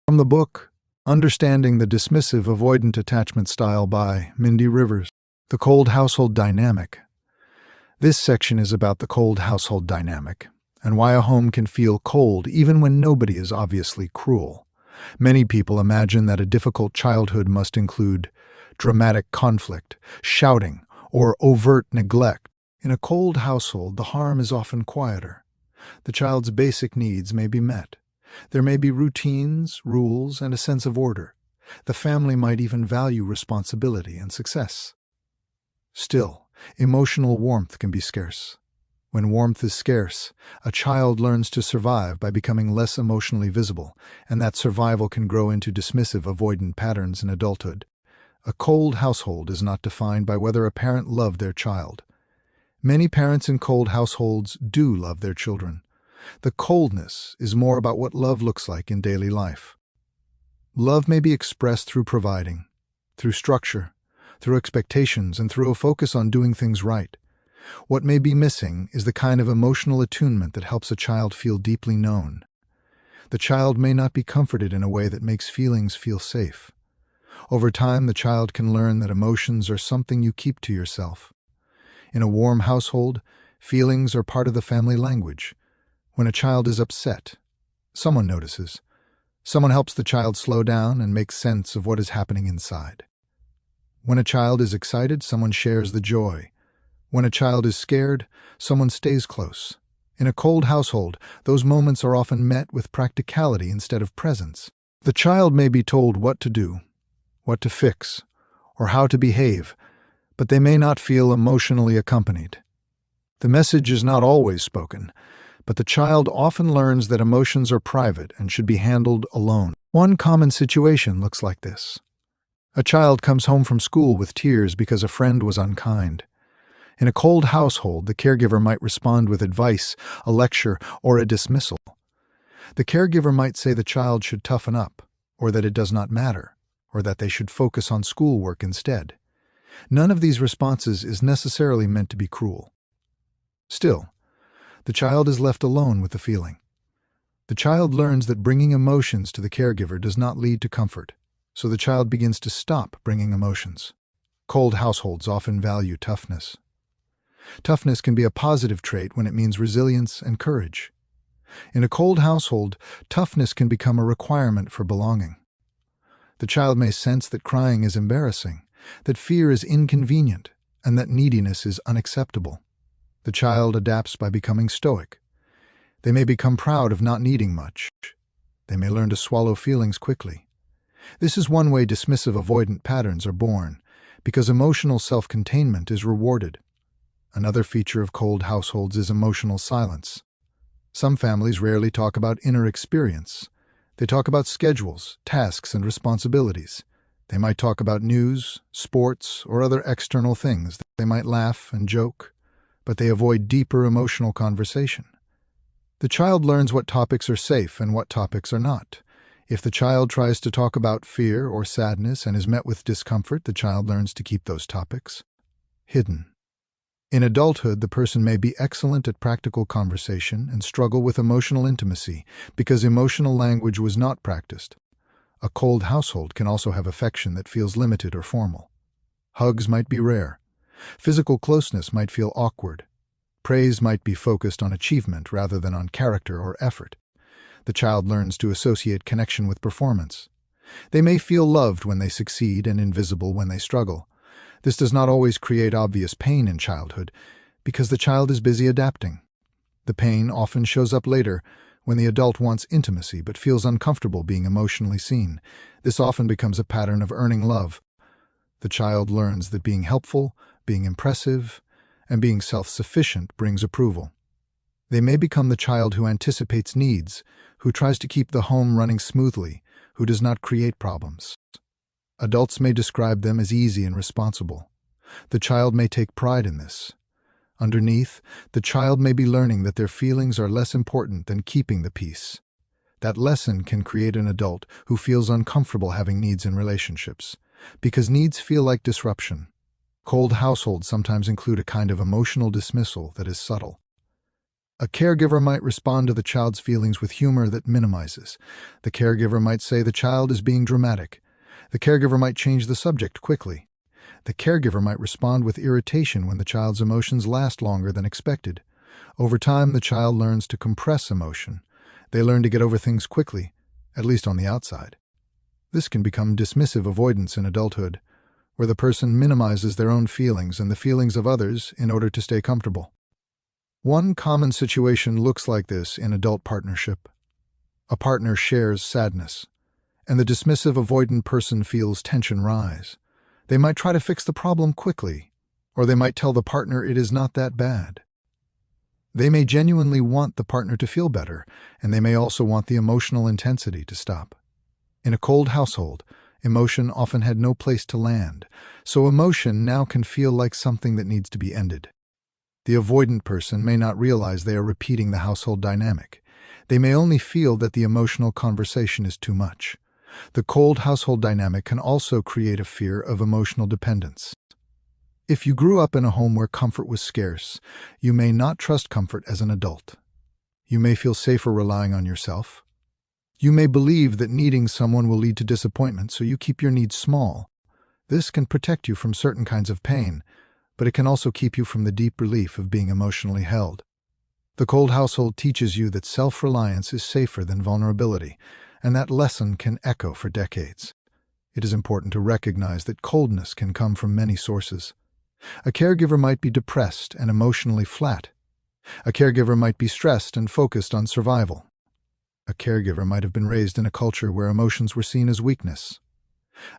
From the book, Understanding the Dismissive Avoidant Attachment Style by Mindy Rivers. The Cold Household Dynamic. This section is about the cold household dynamic and why a home can feel cold even when nobody is obviously cruel. Many people imagine that a difficult childhood must include dramatic conflict, shouting, or overt neglect. In a cold household, the harm is often quieter. The child's basic needs may be met. There may be routines, rules, and a sense of order. The family might even value responsibility and success. Still, emotional warmth can be scarce. When warmth is scarce, a child learns to survive by becoming less emotionally visible, and that survival can grow into dismissive avoidant patterns in adulthood. A cold household is not defined by whether a parent loved their child. Many parents in cold households do love their children. The coldness is more about what love looks like in daily life. Love may be expressed through providing, through structure, through expectations, and through a focus on doing things right. What may be missing is the kind of emotional attunement that helps a child feel deeply known. The child may not be comforted in a way that makes feelings feel safe. Over time, the child can learn that emotions are something you keep to yourself. In a warm household, feelings are part of the family language. When a child is upset, someone notices. Someone helps the child slow down and make sense of what is happening inside. When a child is excited, someone shares the joy. When a child is scared, someone stays close. In a cold household, those moments are often met with practicality instead of presence. The child may be told what to do, what to fix, or how to behave, but they may not feel emotionally accompanied. The message is not always spoken, but the child often learns that emotions are private and should be handled alone. One common situation looks like this. A child comes home from school with tears because a friend was unkind. In a cold household, the caregiver might respond with advice, a lecture, or a dismissal. The caregiver might say the child should toughen up, or that it does not matter, or that they should focus on schoolwork instead. None of these responses is necessarily meant to be cruel. Still, the child is left alone with the feeling. The child learns that bringing emotions to the caregiver does not lead to comfort, so the child begins to stop bringing emotions. Cold households often value toughness. Toughness can be a positive trait when it means resilience and courage. In a cold household, toughness can become a requirement for belonging. The child may sense that crying is embarrassing, that fear is inconvenient, and that neediness is unacceptable. The child adapts by becoming stoic. They may become proud of not needing much. They may learn to swallow feelings quickly. This is one way dismissive avoidant patterns are born, because emotional self-containment is rewarded. Another feature of cold households is emotional silence. Some families rarely talk about inner experience. They talk about schedules, tasks, and responsibilities. They might talk about news, sports, or other external things. They might laugh and joke, but they avoid deeper emotional conversation. The child learns what topics are safe and what topics are not. If the child tries to talk about fear or sadness and is met with discomfort, the child learns to keep those topics hidden. In adulthood, the person may be excellent at practical conversation and struggle with emotional intimacy because emotional language was not practiced. A cold household can also have affection that feels limited or formal. Hugs might be rare. Physical closeness might feel awkward. Praise might be focused on achievement rather than on character or effort. The child learns to associate connection with performance. They may feel loved when they succeed and invisible when they struggle. This does not always create obvious pain in childhood because the child is busy adapting. The pain often shows up later when the adult wants intimacy but feels uncomfortable being emotionally seen. This often becomes a pattern of earning love. The child learns that being helpful, being impressive, and being self-sufficient brings approval. They may become the child who anticipates needs, who tries to keep the home running smoothly, who does not create problems. Adults may describe them as easy and responsible. The child may take pride in this. Underneath, the child may be learning that their feelings are less important than keeping the peace. That lesson can create an adult who feels uncomfortable having needs in relationships, because needs feel like disruption. Cold households sometimes include a kind of emotional dismissal that is subtle. A caregiver might respond to the child's feelings with humor that minimizes. The caregiver might say the child is being dramatic. The caregiver might change the subject quickly. The caregiver might respond with irritation when the child's emotions last longer than expected. Over time, the child learns to compress emotion. They learn to get over things quickly, at least on the outside. This can become dismissive avoidance in adulthood, where the person minimizes their own feelings and the feelings of others in order to stay comfortable. One common situation looks like this in adult partnership. A partner shares sadness, and the dismissive avoidant person feels tension rise. They might try to fix the problem quickly, or they might tell the partner it is not that bad. They may genuinely want the partner to feel better, and they may also want the emotional intensity to stop. In a cold household, emotion often had no place to land, so emotion now can feel like something that needs to be ended. The avoidant person may not realize they are repeating the household dynamic. They may only feel that the emotional conversation is too much. The cold household dynamic can also create a fear of emotional dependence. If you grew up in a home where comfort was scarce, you may not trust comfort as an adult. You may feel safer relying on yourself. You may believe that needing someone will lead to disappointment, so you keep your needs small. This can protect you from certain kinds of pain, but it can also keep you from the deep relief of being emotionally held. The cold household teaches you that self-reliance is safer than vulnerability, and that lesson can echo for decades. It is important to recognize that coldness can come from many sources. A caregiver might be depressed and emotionally flat. A caregiver might be stressed and focused on survival. A caregiver might have been raised in a culture where emotions were seen as weakness.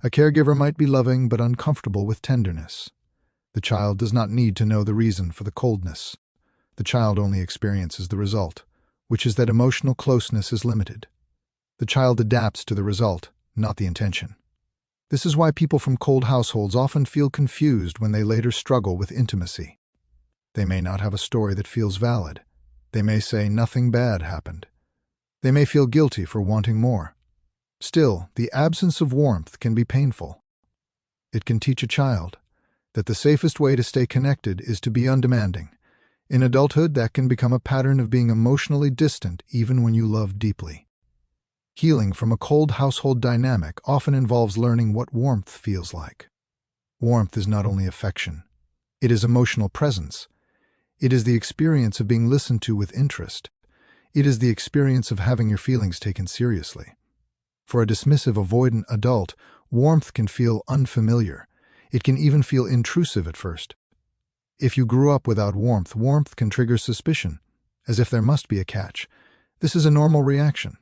A caregiver might be loving but uncomfortable with tenderness. The child does not need to know the reason for the coldness. The child only experiences the result, which is that emotional closeness is limited. The child adapts to the result, not the intention. This is why people from cold households often feel confused when they later struggle with intimacy. They may not have a story that feels valid. They may say nothing bad happened. They may feel guilty for wanting more. Still, the absence of warmth can be painful. It can teach a child that the safest way to stay connected is to be undemanding. In adulthood, that can become a pattern of being emotionally distant even when you love deeply. Healing from a cold household dynamic often involves learning what warmth feels like. Warmth is not only affection. It is emotional presence. It is the experience of being listened to with interest. It is the experience of having your feelings taken seriously. For a dismissive avoidant adult, warmth can feel unfamiliar. It can even feel intrusive at first. If you grew up without warmth, warmth can trigger suspicion, as if there must be a catch. This is a normal reaction.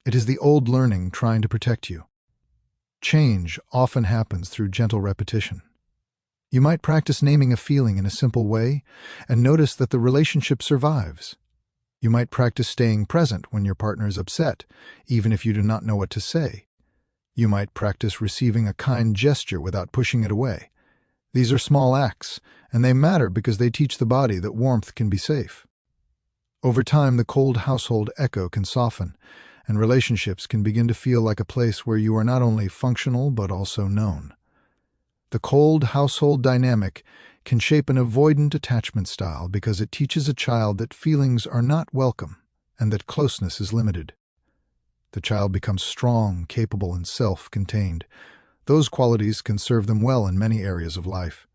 It is the old learning trying to protect you. Change often happens through gentle repetition. You might practice naming a feeling in a simple way and notice that the relationship survives. You might practice staying present when your partner is upset, even if you do not know what to say. You might practice receiving a kind gesture without pushing it away. These are small acts, and they matter because they teach the body that warmth can be safe. Over time, the cold household echo can soften, and relationships can begin to feel like a place where you are not only functional but also known. The cold household dynamic can shape an avoidant attachment style because it teaches a child that feelings are not welcome and that closeness is limited. The child becomes strong, capable, and self-contained. Those qualities can serve them well in many areas of life.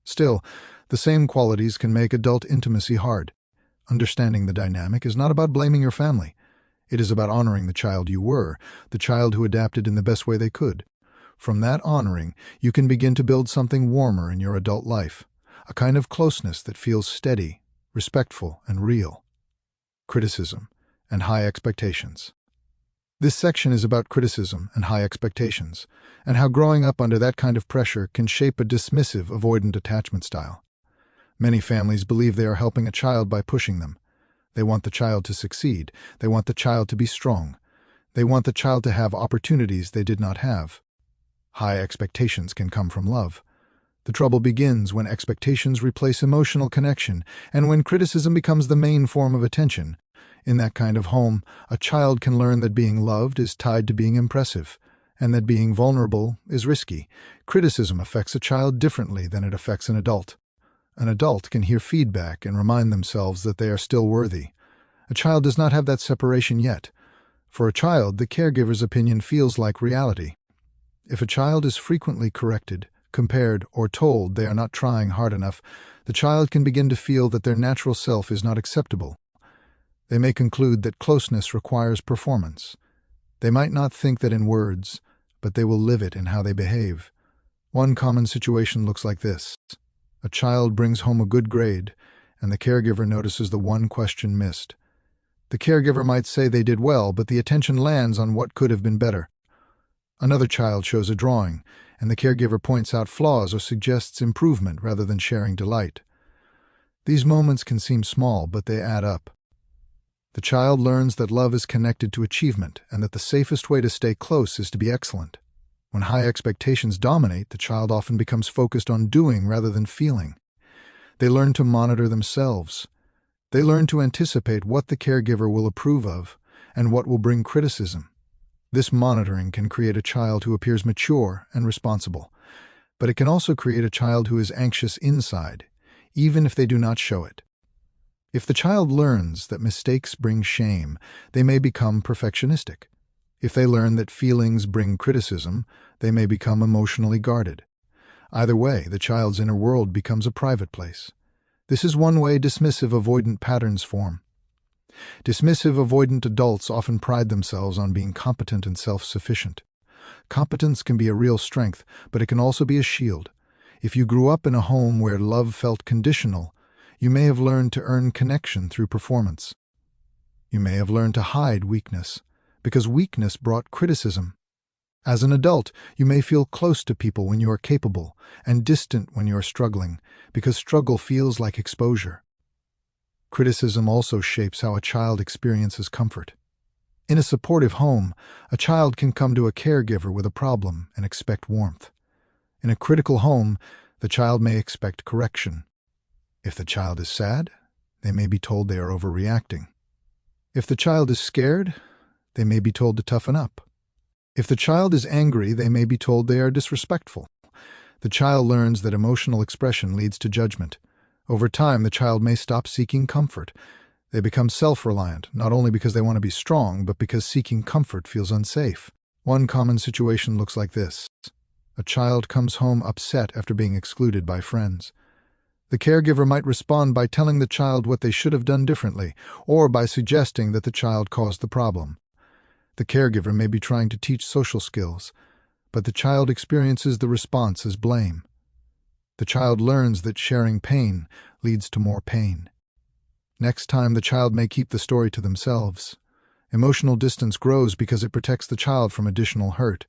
Still, the same qualities can make adult intimacy hard. Understanding the dynamic is not about blaming your family. It is about honoring the child you were, the child who adapted in the best way they could. From that honoring, you can begin to build something warmer in your adult life, a kind of closeness that feels steady, respectful, and real. Criticism and high expectations. This section is about criticism and high expectations, and how growing up under that kind of pressure can shape a dismissive avoidant attachment style. Many families believe they are helping a child by pushing them. They want the child to succeed. They want the child to be strong. They want the child to have opportunities they did not have. High expectations can come from love. The trouble begins when expectations replace emotional connection and when criticism becomes the main form of attention. In that kind of home, a child can learn that being loved is tied to being impressive, and that being vulnerable is risky. Criticism affects a child differently than it affects an adult. An adult can hear feedback and remind themselves that they are still worthy. A child does not have that separation yet. For a child, the caregiver's opinion feels like reality. If a child is frequently corrected, compared, or told they are not trying hard enough, the child can begin to feel that their natural self is not acceptable. They may conclude that closeness requires performance. They might not think that in words, but they will live it in how they behave. One common situation looks like this. A child brings home a good grade, and the caregiver notices the one question missed. The caregiver might say they did well, but the attention lands on what could have been better. Another child shows a drawing, and the caregiver points out flaws or suggests improvement rather than sharing delight. These moments can seem small, but they add up. The child learns that love is connected to achievement and that the safest way to stay close is to be excellent. When high expectations dominate, the child often becomes focused on doing rather than feeling. They learn to monitor themselves. They learn to anticipate what the caregiver will approve of and what will bring criticism. This monitoring can create a child who appears mature and responsible, but it can also create a child who is anxious inside, even if they do not show it. If the child learns that mistakes bring shame, they may become perfectionistic. If they learn that feelings bring criticism, they may become emotionally guarded. Either way, the child's inner world becomes a private place. This is one way dismissive avoidant patterns form. Dismissive avoidant adults often pride themselves on being competent and self-sufficient. Competence can be a real strength, but it can also be a shield. If you grew up in a home where love felt conditional, you may have learned to earn connection through performance. You may have learned to hide weakness, because weakness brought criticism. As an adult, you may feel close to people when you are capable, and distant when you are struggling, because struggle feels like exposure. Criticism also shapes how a child experiences comfort. In a supportive home, a child can come to a caregiver with a problem and expect warmth. In a critical home, the child may expect correction. If the child is sad, they may be told they are overreacting. If the child is scared, they may be told to toughen up. If the child is angry, they may be told they are disrespectful. The child learns that emotional expression leads to judgment. Over time, the child may stop seeking comfort. They become self-reliant, not only because they want to be strong, but because seeking comfort feels unsafe. One common situation looks like this. A child comes home upset after being excluded by friends. The caregiver might respond by telling the child what they should have done differently, or by suggesting that the child caused the problem. The caregiver may be trying to teach social skills, but the child experiences the response as blame. The child learns that sharing pain leads to more pain. Next time, the child may keep the story to themselves. Emotional distance grows because it protects the child from additional hurt.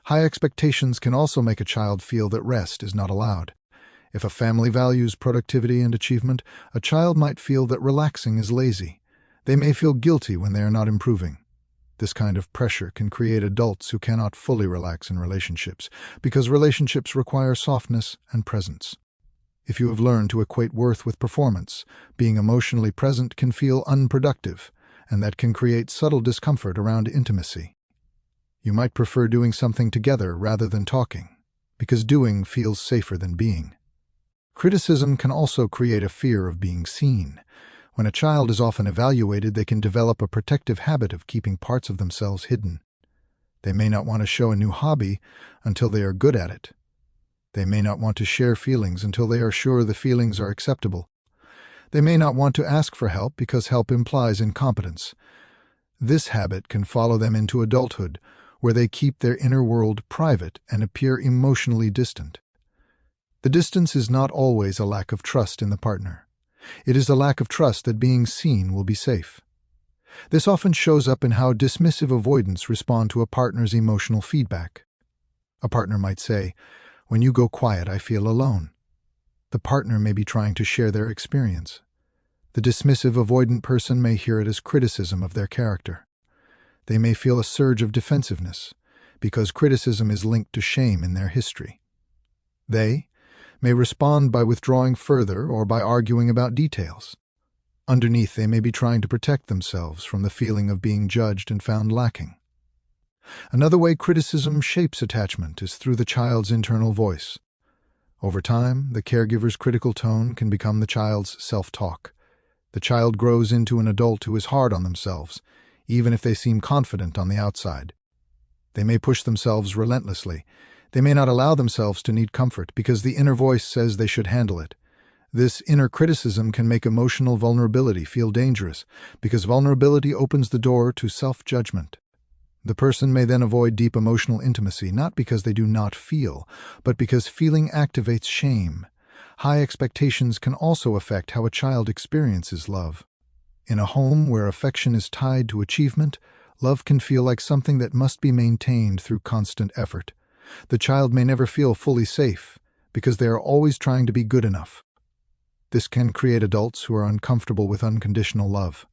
High expectations can also make a child feel that rest is not allowed. If a family values productivity and achievement, a child might feel that relaxing is lazy. They may feel guilty when they are not improving. This kind of pressure can create adults who cannot fully relax in relationships, because relationships require softness and presence. If you have learned to equate worth with performance, being emotionally present can feel unproductive, and that can create subtle discomfort around intimacy. You might prefer doing something together rather than talking, because doing feels safer than being. Criticism can also create a fear of being seen. When a child is often evaluated, they can develop a protective habit of keeping parts of themselves hidden. They may not want to show a new hobby until they are good at it. They may not want to share feelings until they are sure the feelings are acceptable. They may not want to ask for help because help implies incompetence. This habit can follow them into adulthood, where they keep their inner world private and appear emotionally distant. The distance is not always a lack of trust in the partner. It is a lack of trust that being seen will be safe. This often shows up in how dismissive avoidants respond to a partner's emotional feedback. A partner might say, "When you go quiet, I feel alone." The partner may be trying to share their experience. The dismissive avoidant person may hear it as criticism of their character. They may feel a surge of defensiveness, because criticism is linked to shame in their history. They may respond by withdrawing further or by arguing about details. Underneath, they may be trying to protect themselves from the feeling of being judged and found lacking. Another way criticism shapes attachment is through the child's internal voice. Over time, the caregiver's critical tone can become the child's self-talk. The child grows into an adult who is hard on themselves, even if they seem confident on the outside. They may push themselves relentlessly. They may not allow themselves to need comfort because the inner voice says they should handle it. This inner criticism can make emotional vulnerability feel dangerous because vulnerability opens the door to self-judgment. The person may then avoid deep emotional intimacy, not because they do not feel, but because feeling activates shame. High expectations can also affect how a child experiences love. In a home where affection is tied to achievement, love can feel like something that must be maintained through constant effort. The child may never feel fully safe because they are always trying to be good enough. This can create adults who are uncomfortable with unconditional love.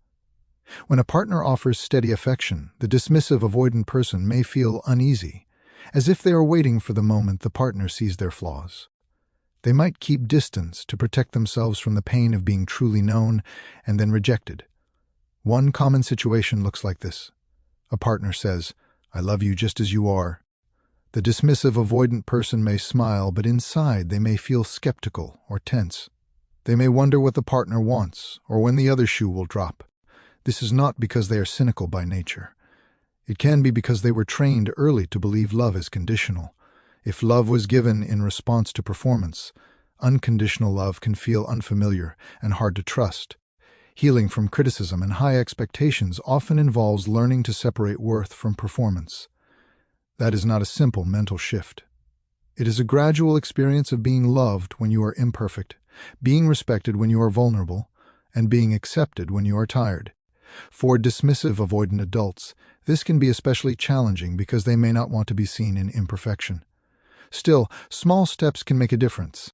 When a partner offers steady affection, the dismissive avoidant person may feel uneasy, as if they are waiting for the moment the partner sees their flaws. They might keep distance to protect themselves from the pain of being truly known and then rejected. One common situation looks like this. A partner says, "I love you just as you are." The dismissive avoidant person may smile, but inside they may feel skeptical or tense. They may wonder what the partner wants or when the other shoe will drop. This is not because they are cynical by nature. It can be because they were trained early to believe love is conditional. If love was given in response to performance, unconditional love can feel unfamiliar and hard to trust. Healing from criticism and high expectations often involves learning to separate worth from performance. That is not a simple mental shift. It is a gradual experience of being loved when you are imperfect, being respected when you are vulnerable, and being accepted when you are tired. For dismissive avoidant adults, this can be especially challenging because they may not want to be seen in imperfection. Still, small steps can make a difference.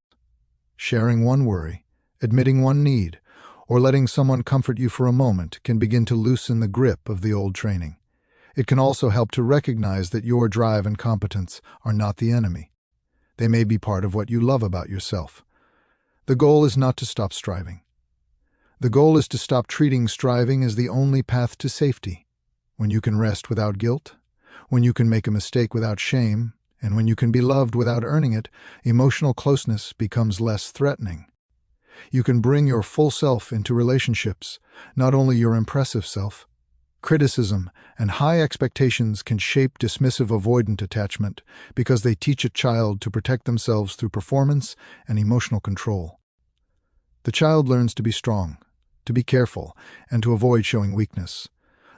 Sharing one worry, admitting one need, or letting someone comfort you for a moment can begin to loosen the grip of the old training. It can also help to recognize that your drive and competence are not the enemy. They may be part of what you love about yourself. The goal is not to stop striving. The goal is to stop treating striving as the only path to safety. When you can rest without guilt, when you can make a mistake without shame, and when you can be loved without earning it, emotional closeness becomes less threatening. You can bring your full self into relationships, not only your impressive self. Criticism and high expectations can shape dismissive avoidant attachment because they teach a child to protect themselves through performance and emotional control. The child learns to be strong, to be careful, and to avoid showing weakness.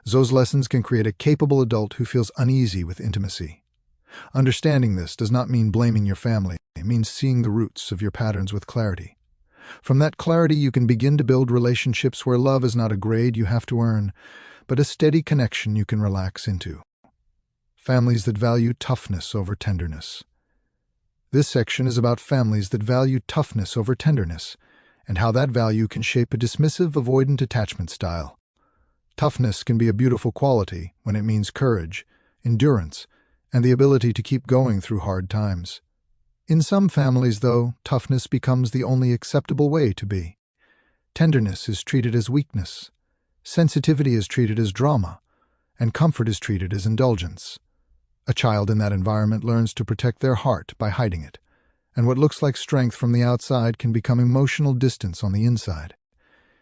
Those lessons can create a capable adult who feels uneasy with intimacy. Understanding this does not mean blaming your family. It means seeing the roots of your patterns with clarity. From that clarity, you can begin to build relationships where love is not a grade you have to earn, but a steady connection you can relax into. Families that value toughness over tenderness. This section is about families that value toughness over tenderness, and how that value can shape a dismissive avoidant attachment style. Toughness can be a beautiful quality when it means courage, endurance, and the ability to keep going through hard times. In some families, though, toughness becomes the only acceptable way to be. Tenderness is treated as weakness, sensitivity is treated as drama, and comfort is treated as indulgence. A child in that environment learns to protect their heart by hiding it, and what looks like strength from the outside can become emotional distance on the inside.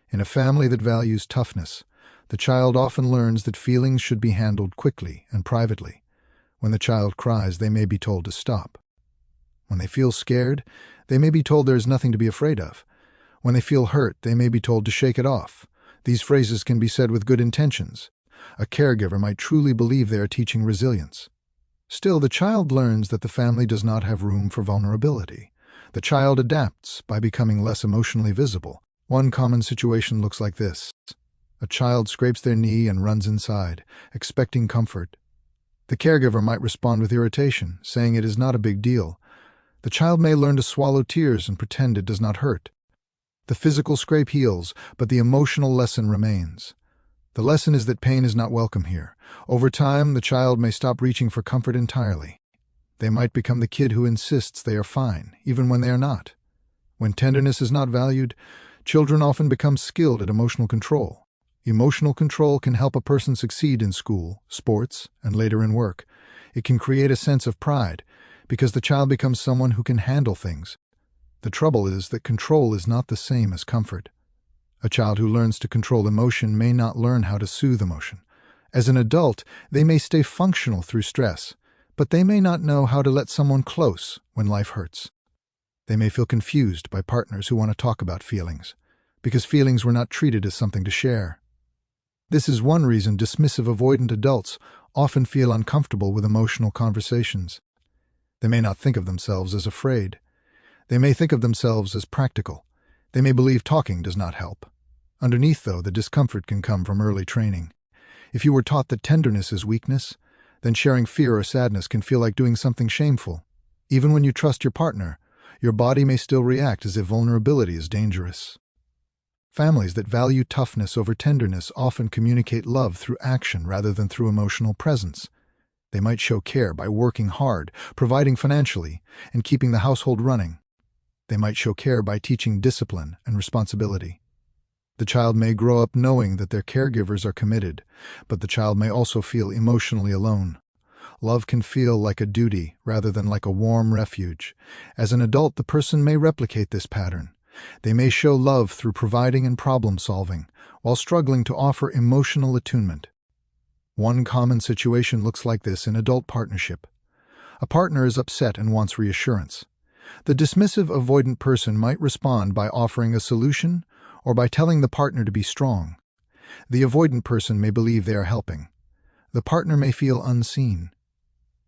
In a family that values toughness, the child often learns that feelings should be handled quickly and privately. When the child cries, they may be told to stop. When they feel scared, they may be told there is nothing to be afraid of. When they feel hurt, they may be told to shake it off. These phrases can be said with good intentions. A caregiver might truly believe they are teaching resilience. Still, the child learns that the family does not have room for vulnerability. The child adapts by becoming less emotionally visible. One common situation looks like this. A child scrapes their knee and runs inside, expecting comfort. The caregiver might respond with irritation, saying it is not a big deal. The child may learn to swallow tears and pretend it does not hurt. The physical scrape heals, but the emotional lesson remains. The lesson is that pain is not welcome here. Over time, the child may stop reaching for comfort entirely. They might become the kid who insists they are fine, even when they are not. When tenderness is not valued, children often become skilled at emotional control. Emotional control can help a person succeed in school, sports, and later in work. It can create a sense of pride, because the child becomes someone who can handle things. The trouble is that control is not the same as comfort. A child who learns to control emotion may not learn how to soothe emotion. As an adult, they may stay functional through stress, but they may not know how to let someone close when life hurts. They may feel confused by partners who want to talk about feelings, because feelings were not treated as something to share. This is one reason dismissive avoidant adults often feel uncomfortable with emotional conversations. They may not think of themselves as afraid. They may think of themselves as practical. They may believe talking does not help. Underneath, though, the discomfort can come from early training. If you were taught that tenderness is weakness, then sharing fear or sadness can feel like doing something shameful. Even when you trust your partner, your body may still react as if vulnerability is dangerous. Families that value toughness over tenderness often communicate love through action rather than through emotional presence. They might show care by working hard, providing financially, and keeping the household running. They might show care by teaching discipline and responsibility. The child may grow up knowing that their caregivers are committed, but the child may also feel emotionally alone. Love can feel like a duty rather than like a warm refuge. As an adult, the person may replicate this pattern. They may show love through providing and problem-solving, while struggling to offer emotional attunement. One common situation looks like this in adult partnership. A partner is upset and wants reassurance. The dismissive avoidant person might respond by offering a solution or by telling the partner to be strong. The avoidant person may believe they are helping. The partner may feel unseen.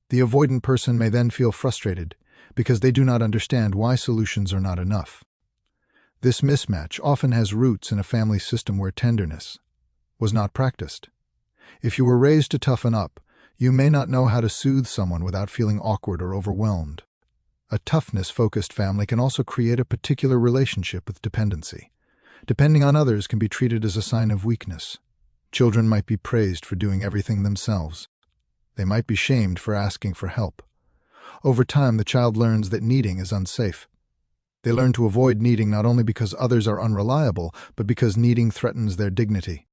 The avoidant person may then feel frustrated because they do not understand why solutions are not enough. This mismatch often has roots in a family system where tenderness was not practiced. If you were raised to toughen up, you may not know how to soothe someone without feeling awkward or overwhelmed. A toughness-focused family can also create a particular relationship with dependency. Depending on others can be treated as a sign of weakness. Children might be praised for doing everything themselves. They might be shamed for asking for help. Over time, the child learns that needing is unsafe. They learn to avoid needing not only because others are unreliable, but because needing threatens their dignity.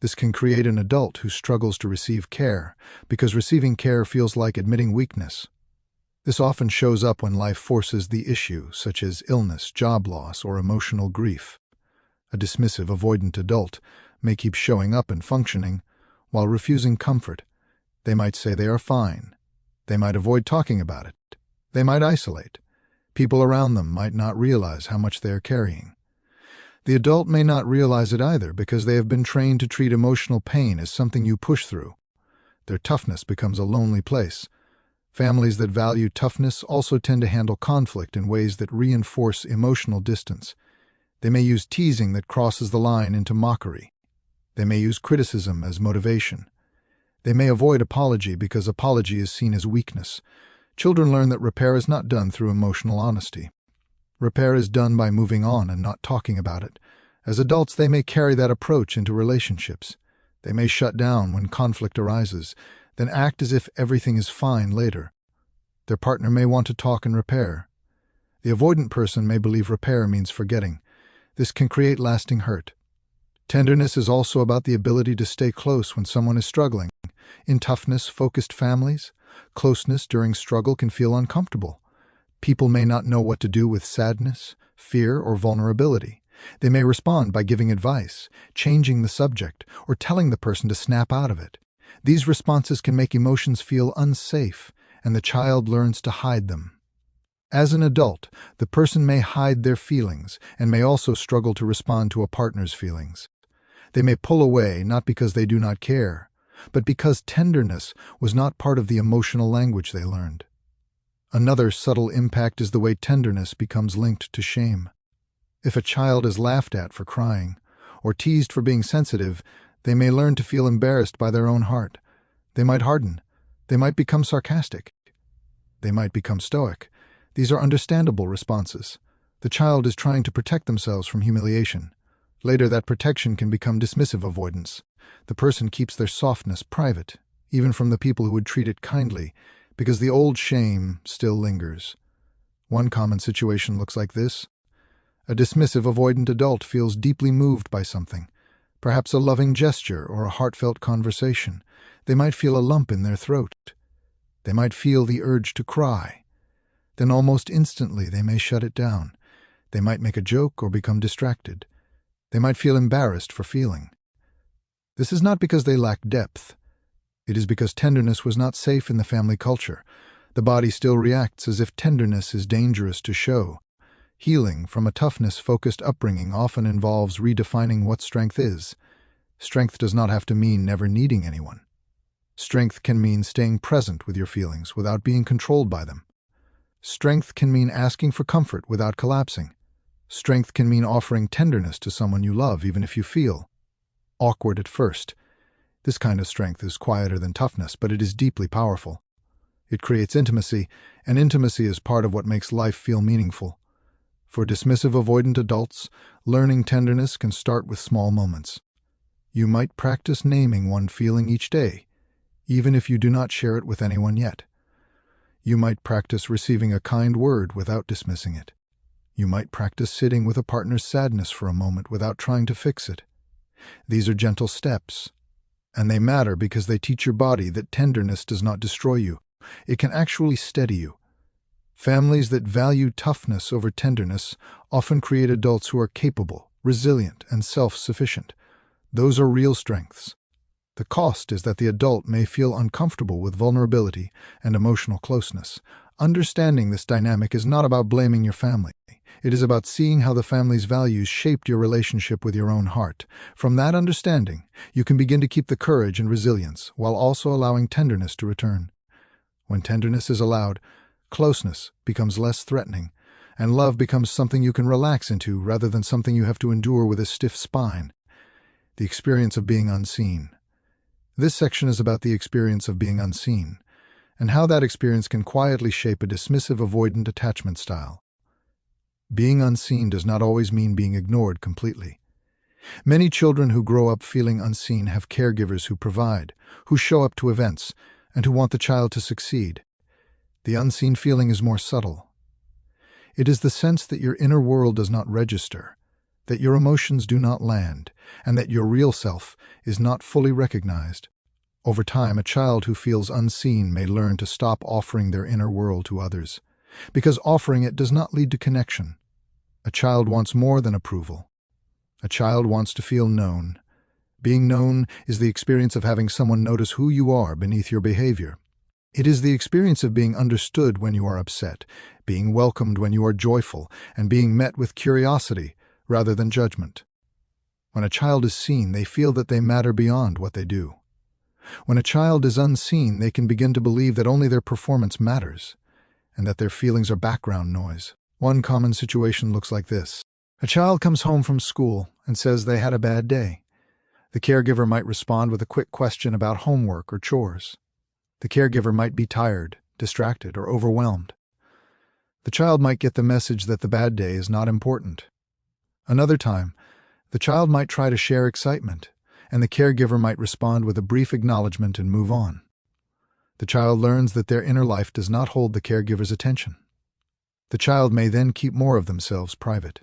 This can create an adult who struggles to receive care, because receiving care feels like admitting weakness. This often shows up when life forces the issue, such as illness, job loss, or emotional grief. A dismissive avoidant adult may keep showing up and functioning while refusing comfort. They might say they are fine. They might avoid talking about it. They might isolate. People around them might not realize how much they are carrying. The adult may not realize it either because they have been trained to treat emotional pain as something you push through. Their toughness becomes a lonely place. Families that value toughness also tend to handle conflict in ways that reinforce emotional distance. They may use teasing that crosses the line into mockery. They may use criticism as motivation. They may avoid apology because apology is seen as weakness. Children learn that repair is not done through emotional honesty. Repair is done by moving on and not talking about it. As adults, they may carry that approach into relationships. They may shut down when conflict arises, then act as if everything is fine later. Their partner may want to talk and repair. The avoidant person may believe repair means forgetting. This can create lasting hurt. Tenderness is also about the ability to stay close when someone is struggling. In toughness-focused families, closeness during struggle can feel uncomfortable. People may not know what to do with sadness, fear, or vulnerability. They may respond by giving advice, changing the subject, or telling the person to snap out of it. These responses can make emotions feel unsafe, and the child learns to hide them. As an adult, the person may hide their feelings and may also struggle to respond to a partner's feelings. They may pull away not because they do not care, but because tenderness was not part of the emotional language they learned. Another subtle impact is the way tenderness becomes linked to shame. If a child is laughed at for crying or teased for being sensitive, they may learn to feel embarrassed by their own heart. They might harden. They might become sarcastic. They might become stoic. These are understandable responses. The child is trying to protect themselves from humiliation. Later, that protection can become dismissive avoidance. The person keeps their softness private, even from the people who would treat it kindly, because the old shame still lingers. One common situation looks like this. A dismissive avoidant adult feels deeply moved by something, perhaps a loving gesture or a heartfelt conversation. They might feel a lump in their throat. They might feel the urge to cry. Then almost instantly they may shut it down. They might make a joke or become distracted. They might feel embarrassed for feeling. This is not because they lack depth. It is because tenderness was not safe in the family culture. The body still reacts as if tenderness is dangerous to show. Healing from a toughness-focused upbringing often involves redefining what strength is. Strength does not have to mean never needing anyone. Strength can mean staying present with your feelings without being controlled by them. Strength can mean asking for comfort without collapsing. Strength can mean offering tenderness to someone you love even if you feel awkward at first. This kind of strength is quieter than toughness, but it is deeply powerful. It creates intimacy, and intimacy is part of what makes life feel meaningful. For dismissive avoidant adults, learning tenderness can start with small moments. You might practice naming one feeling each day, even if you do not share it with anyone yet. You might practice receiving a kind word without dismissing it. You might practice sitting with a partner's sadness for a moment without trying to fix it. These are gentle steps, and they matter because they teach your body that tenderness does not destroy you. It can actually steady you. Families that value toughness over tenderness often create adults who are capable, resilient, and self-sufficient. Those are real strengths. The cost is that the adult may feel uncomfortable with vulnerability and emotional closeness. Understanding this dynamic is not about blaming your family. It is about seeing how the family's values shaped your relationship with your own heart. From that understanding, you can begin to keep the courage and resilience while also allowing tenderness to return. When tenderness is allowed, closeness becomes less threatening, and love becomes something you can relax into rather than something you have to endure with a stiff spine. The experience of being unseen. This section is about the experience of being unseen, and how that experience can quietly shape a dismissive avoidant attachment style. Being unseen does not always mean being ignored completely. Many children who grow up feeling unseen have caregivers who provide, who show up to events, and who want the child to succeed. The unseen feeling is more subtle. It is the sense that your inner world does not register, that your emotions do not land, and that your real self is not fully recognized. Over time, a child who feels unseen may learn to stop offering their inner world to others, because offering it does not lead to connection. A child wants more than approval. A child wants to feel known. Being known is the experience of having someone notice who you are beneath your behavior. It is the experience of being understood when you are upset, being welcomed when you are joyful, and being met with curiosity rather than judgment. When a child is seen, they feel that they matter beyond what they do. When a child is unseen, they can begin to believe that only their performance matters, and that their feelings are background noise. One common situation looks like this. A child comes home from school and says they had a bad day. The caregiver might respond with a quick question about homework or chores. The caregiver might be tired, distracted, or overwhelmed. The child might get the message that the bad day is not important. Another time, the child might try to share excitement, and the caregiver might respond with a brief acknowledgement and move on. The child learns that their inner life does not hold the caregiver's attention. The child may then keep more of themselves private.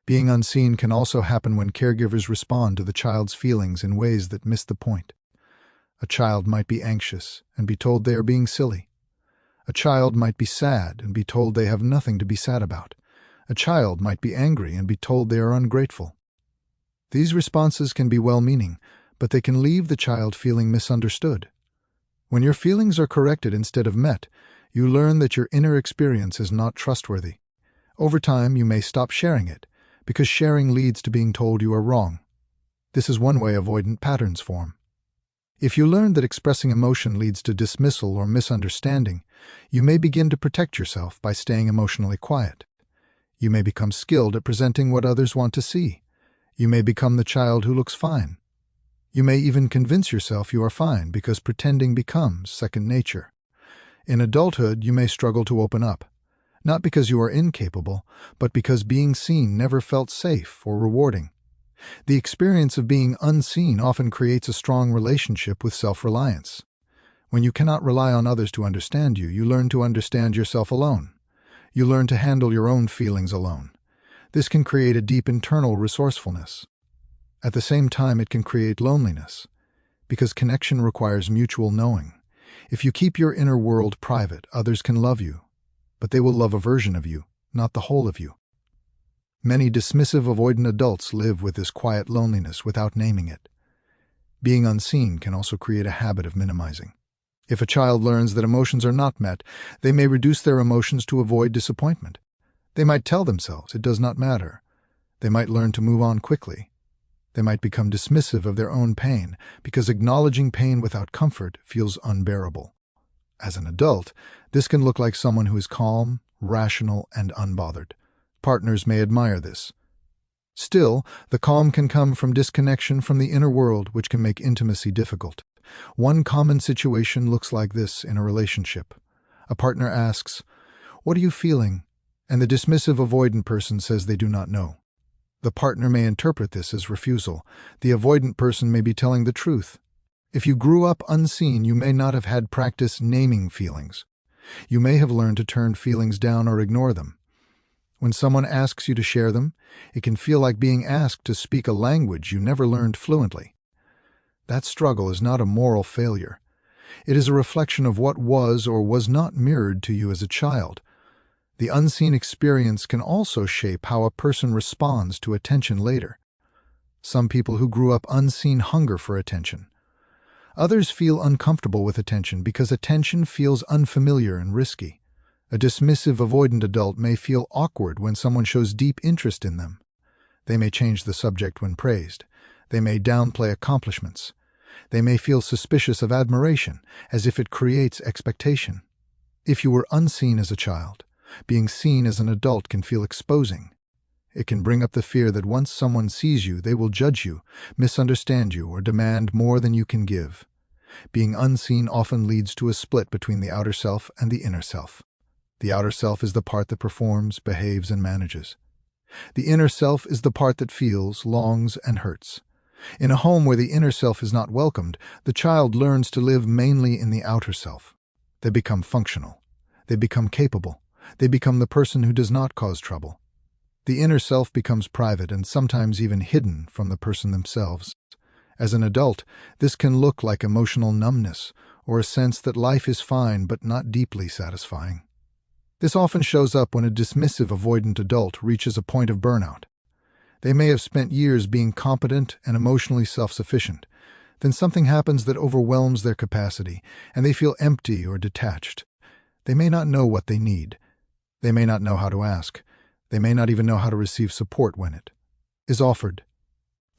Being unseen can also happen when caregivers respond to the child's feelings in ways that miss the point. A child might be anxious and be told they are being silly. A child might be sad and be told they have nothing to be sad about. A child might be angry and be told they are ungrateful. These responses can be well-meaning, but they can leave the child feeling misunderstood. When your feelings are corrected instead of met, you learn that your inner experience is not trustworthy. Over time, you may stop sharing it, because sharing leads to being told you are wrong. This is one way avoidant patterns form. If you learn that expressing emotion leads to dismissal or misunderstanding, you may begin to protect yourself by staying emotionally quiet. You may become skilled at presenting what others want to see. You may become the child who looks fine. You may even convince yourself you are fine because pretending becomes second nature. In adulthood, you may struggle to open up, not because you are incapable, but because being seen never felt safe or rewarding. The experience of being unseen often creates a strong relationship with self-reliance. When you cannot rely on others to understand you, you learn to understand yourself alone. You learn to handle your own feelings alone. This can create a deep internal resourcefulness. At the same time, it can create loneliness, because connection requires mutual knowing. If you keep your inner world private, others can love you, but they will love a version of you, not the whole of you. Many dismissive avoidant adults live with this quiet loneliness without naming it. Being unseen can also create a habit of minimizing. If a child learns that emotions are not met, they may reduce their emotions to avoid disappointment. They might tell themselves it does not matter. They might learn to move on quickly. They might become dismissive of their own pain because acknowledging pain without comfort feels unbearable. As an adult, this can look like someone who is calm, rational, and unbothered. Partners may admire this. Still, the calm can come from disconnection from the inner world, which can make intimacy difficult. One common situation looks like this in a relationship. A partner asks, "What are you feeling?" And the dismissive avoidant person says they do not know. The partner may interpret this as refusal. The avoidant person may be telling the truth. If you grew up unseen, you may not have had practice naming feelings. You may have learned to turn feelings down or ignore them. When someone asks you to share them, it can feel like being asked to speak a language you never learned fluently. That struggle is not a moral failure. It is a reflection of what was or was not mirrored to you as a child. The unseen experience can also shape how a person responds to attention later. Some people who grew up unseen hunger for attention. Others feel uncomfortable with attention because attention feels unfamiliar and risky. A dismissive avoidant adult may feel awkward when someone shows deep interest in them. They may change the subject when praised. They may downplay accomplishments. They may feel suspicious of admiration, as if it creates expectation. If you were unseen as a child, being seen as an adult can feel exposing. It can bring up the fear that once someone sees you, they will judge you, misunderstand you, or demand more than you can give. Being unseen often leads to a split between the outer self and the inner self. The outer self is the part that performs, behaves, and manages. The inner self is the part that feels, longs, and hurts. In a home where the inner self is not welcomed, the child learns to live mainly in the outer self. They become functional. They become capable. They become the person who does not cause trouble. The inner self becomes private and sometimes even hidden from the person themselves. As an adult, this can look like emotional numbness or a sense that life is fine but not deeply satisfying. This often shows up when a dismissive avoidant adult reaches a point of burnout. They may have spent years being competent and emotionally self-sufficient. Then something happens that overwhelms their capacity, and they feel empty or detached. They may not know what they need. They may not know how to ask. They may not even know how to receive support when it is offered.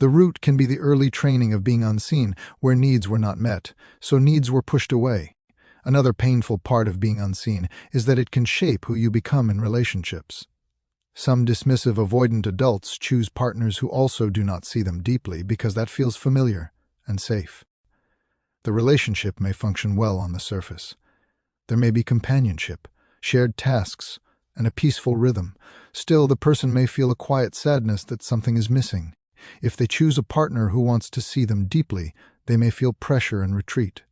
The root can be the early training of being unseen, where needs were not met, so needs were pushed away. Another painful part of being unseen is that it can shape who you become in relationships. Some dismissive avoidant adults choose partners who also do not see them deeply because that feels familiar and safe. The relationship may function well on the surface. There may be companionship, shared tasks, and a peaceful rhythm. Still, the person may feel a quiet sadness that something is missing. If they choose a partner who wants to see them deeply, they may feel pressure and retreat.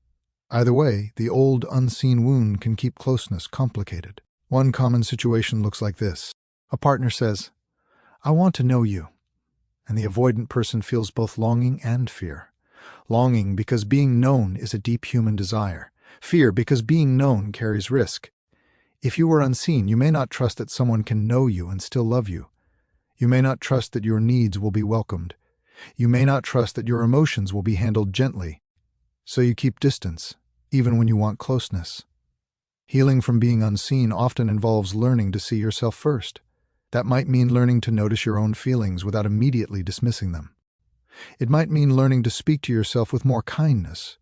Either way, the old, unseen wound can keep closeness complicated. One common situation looks like this. A partner says, "I want to know you," and the avoidant person feels both longing and fear. Longing because being known is a deep human desire. Fear because being known carries risk. If you are unseen, you may not trust that someone can know you and still love you. You may not trust that your needs will be welcomed. You may not trust that your emotions will be handled gently. So you keep distance, even when you want closeness. Healing from being unseen often involves learning to see yourself first. That might mean learning to notice your own feelings without immediately dismissing them. It might mean learning to speak to yourself with more kindness,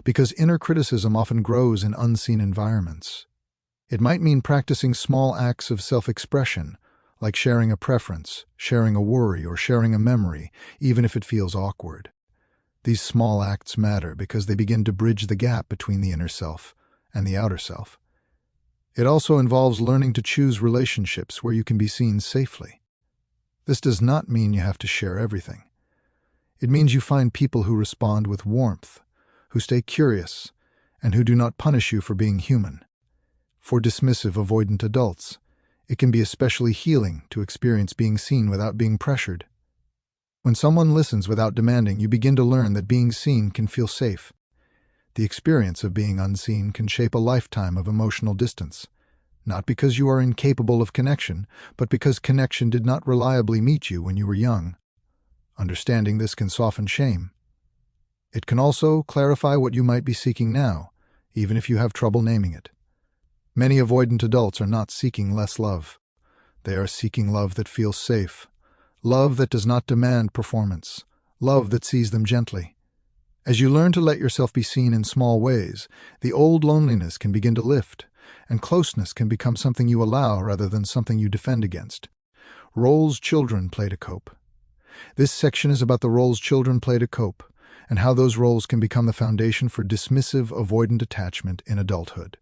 because inner criticism often grows in unseen environments. It might mean practicing small acts of self-expression, like sharing a preference, sharing a worry, or sharing a memory, even if it feels awkward. These small acts matter because they begin to bridge the gap between the inner self and the outer self. It also involves learning to choose relationships where you can be seen safely. This does not mean you have to share everything. It means you find people who respond with warmth, who stay curious, and who do not punish you for being human. For dismissive avoidant adults, it can be especially healing to experience being seen without being pressured. When someone listens without demanding, you begin to learn that being seen can feel safe. The experience of being unseen can shape a lifetime of emotional distance. not because you are incapable of connection, but because connection did not reliably meet you when you were young. Understanding this can soften shame. It can also clarify what you might be seeking now, even if you have trouble naming it. Many avoidant adults are not seeking less love. They are seeking love that feels safe, love that does not demand performance, love that sees them gently. As you learn to let yourself be seen in small ways, the old loneliness can begin to lift, and closeness can become something you allow rather than something you defend against. Roles children play to cope. This section is about the roles children play to cope, and how those roles can become the foundation for dismissive avoidant attachment in adulthood.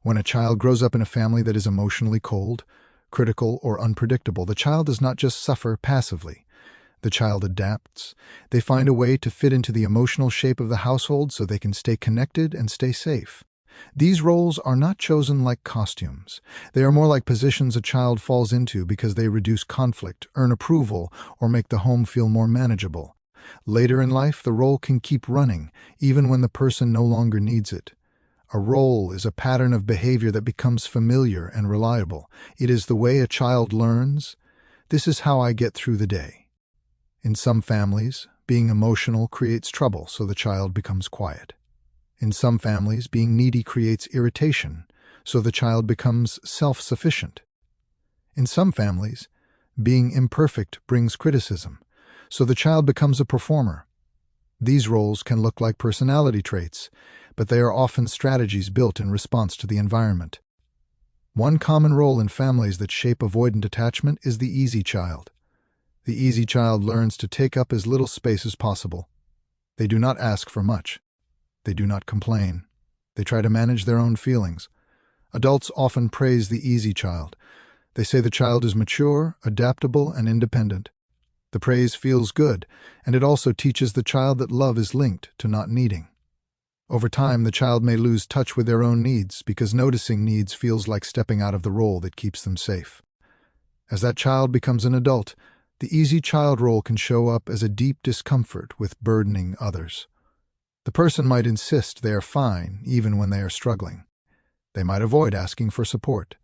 When a child grows up in a family that is emotionally cold, critical, or unpredictable, the child does not just suffer passively. The child adapts. They find a way to fit into the emotional shape of the household so they can stay connected and stay safe. These roles are not chosen like costumes. They are more like positions a child falls into because they reduce conflict, earn approval, or make the home feel more manageable. Later in life, the role can keep running, even when the person no longer needs it. A role is a pattern of behavior that becomes familiar and reliable. It is the way a child learns. This is how I get through the day. In some families, being emotional creates trouble, so the child becomes quiet. In some families, being needy creates irritation, so the child becomes self-sufficient. In some families, being imperfect brings criticism, so the child becomes a performer. These roles can look like personality traits, but they are often strategies built in response to the environment. One common role in families that shape avoidant attachment is the easy child. The easy child learns to take up as little space as possible. They do not ask for much. They do not complain. They try to manage their own feelings. Adults often praise the easy child. They say the child is mature, adaptable, and independent. The praise feels good, and it also teaches the child that love is linked to not needing. Over time, the child may lose touch with their own needs because noticing needs feels like stepping out of the role that keeps them safe. As that child becomes an adult, the easy child role can show up as a deep discomfort with burdening others. The person might insist they are fine even when they are struggling. They might avoid asking for support.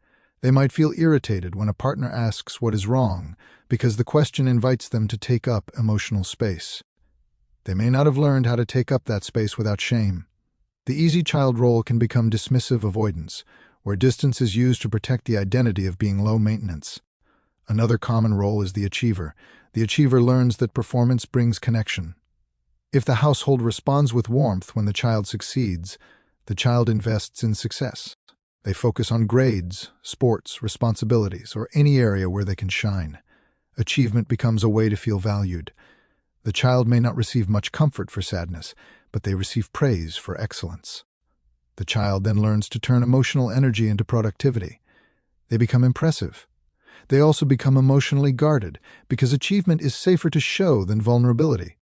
They might feel irritated when a partner asks what is wrong because the question invites them to take up emotional space. They may not have learned how to take up that space without shame. The easy child role can become dismissive avoidance, where distance is used to protect the identity of being low maintenance. Another common role is the achiever. The achiever learns that performance brings connection. If the household responds with warmth when the child succeeds, the child invests in success. They focus on grades, sports, responsibilities, or any area where they can shine. Achievement becomes a way to feel valued. The child may not receive much comfort for sadness, but they receive praise for excellence. The child then learns to turn emotional energy into productivity. They become impressive. They also become emotionally guarded because achievement is safer to show than vulnerability.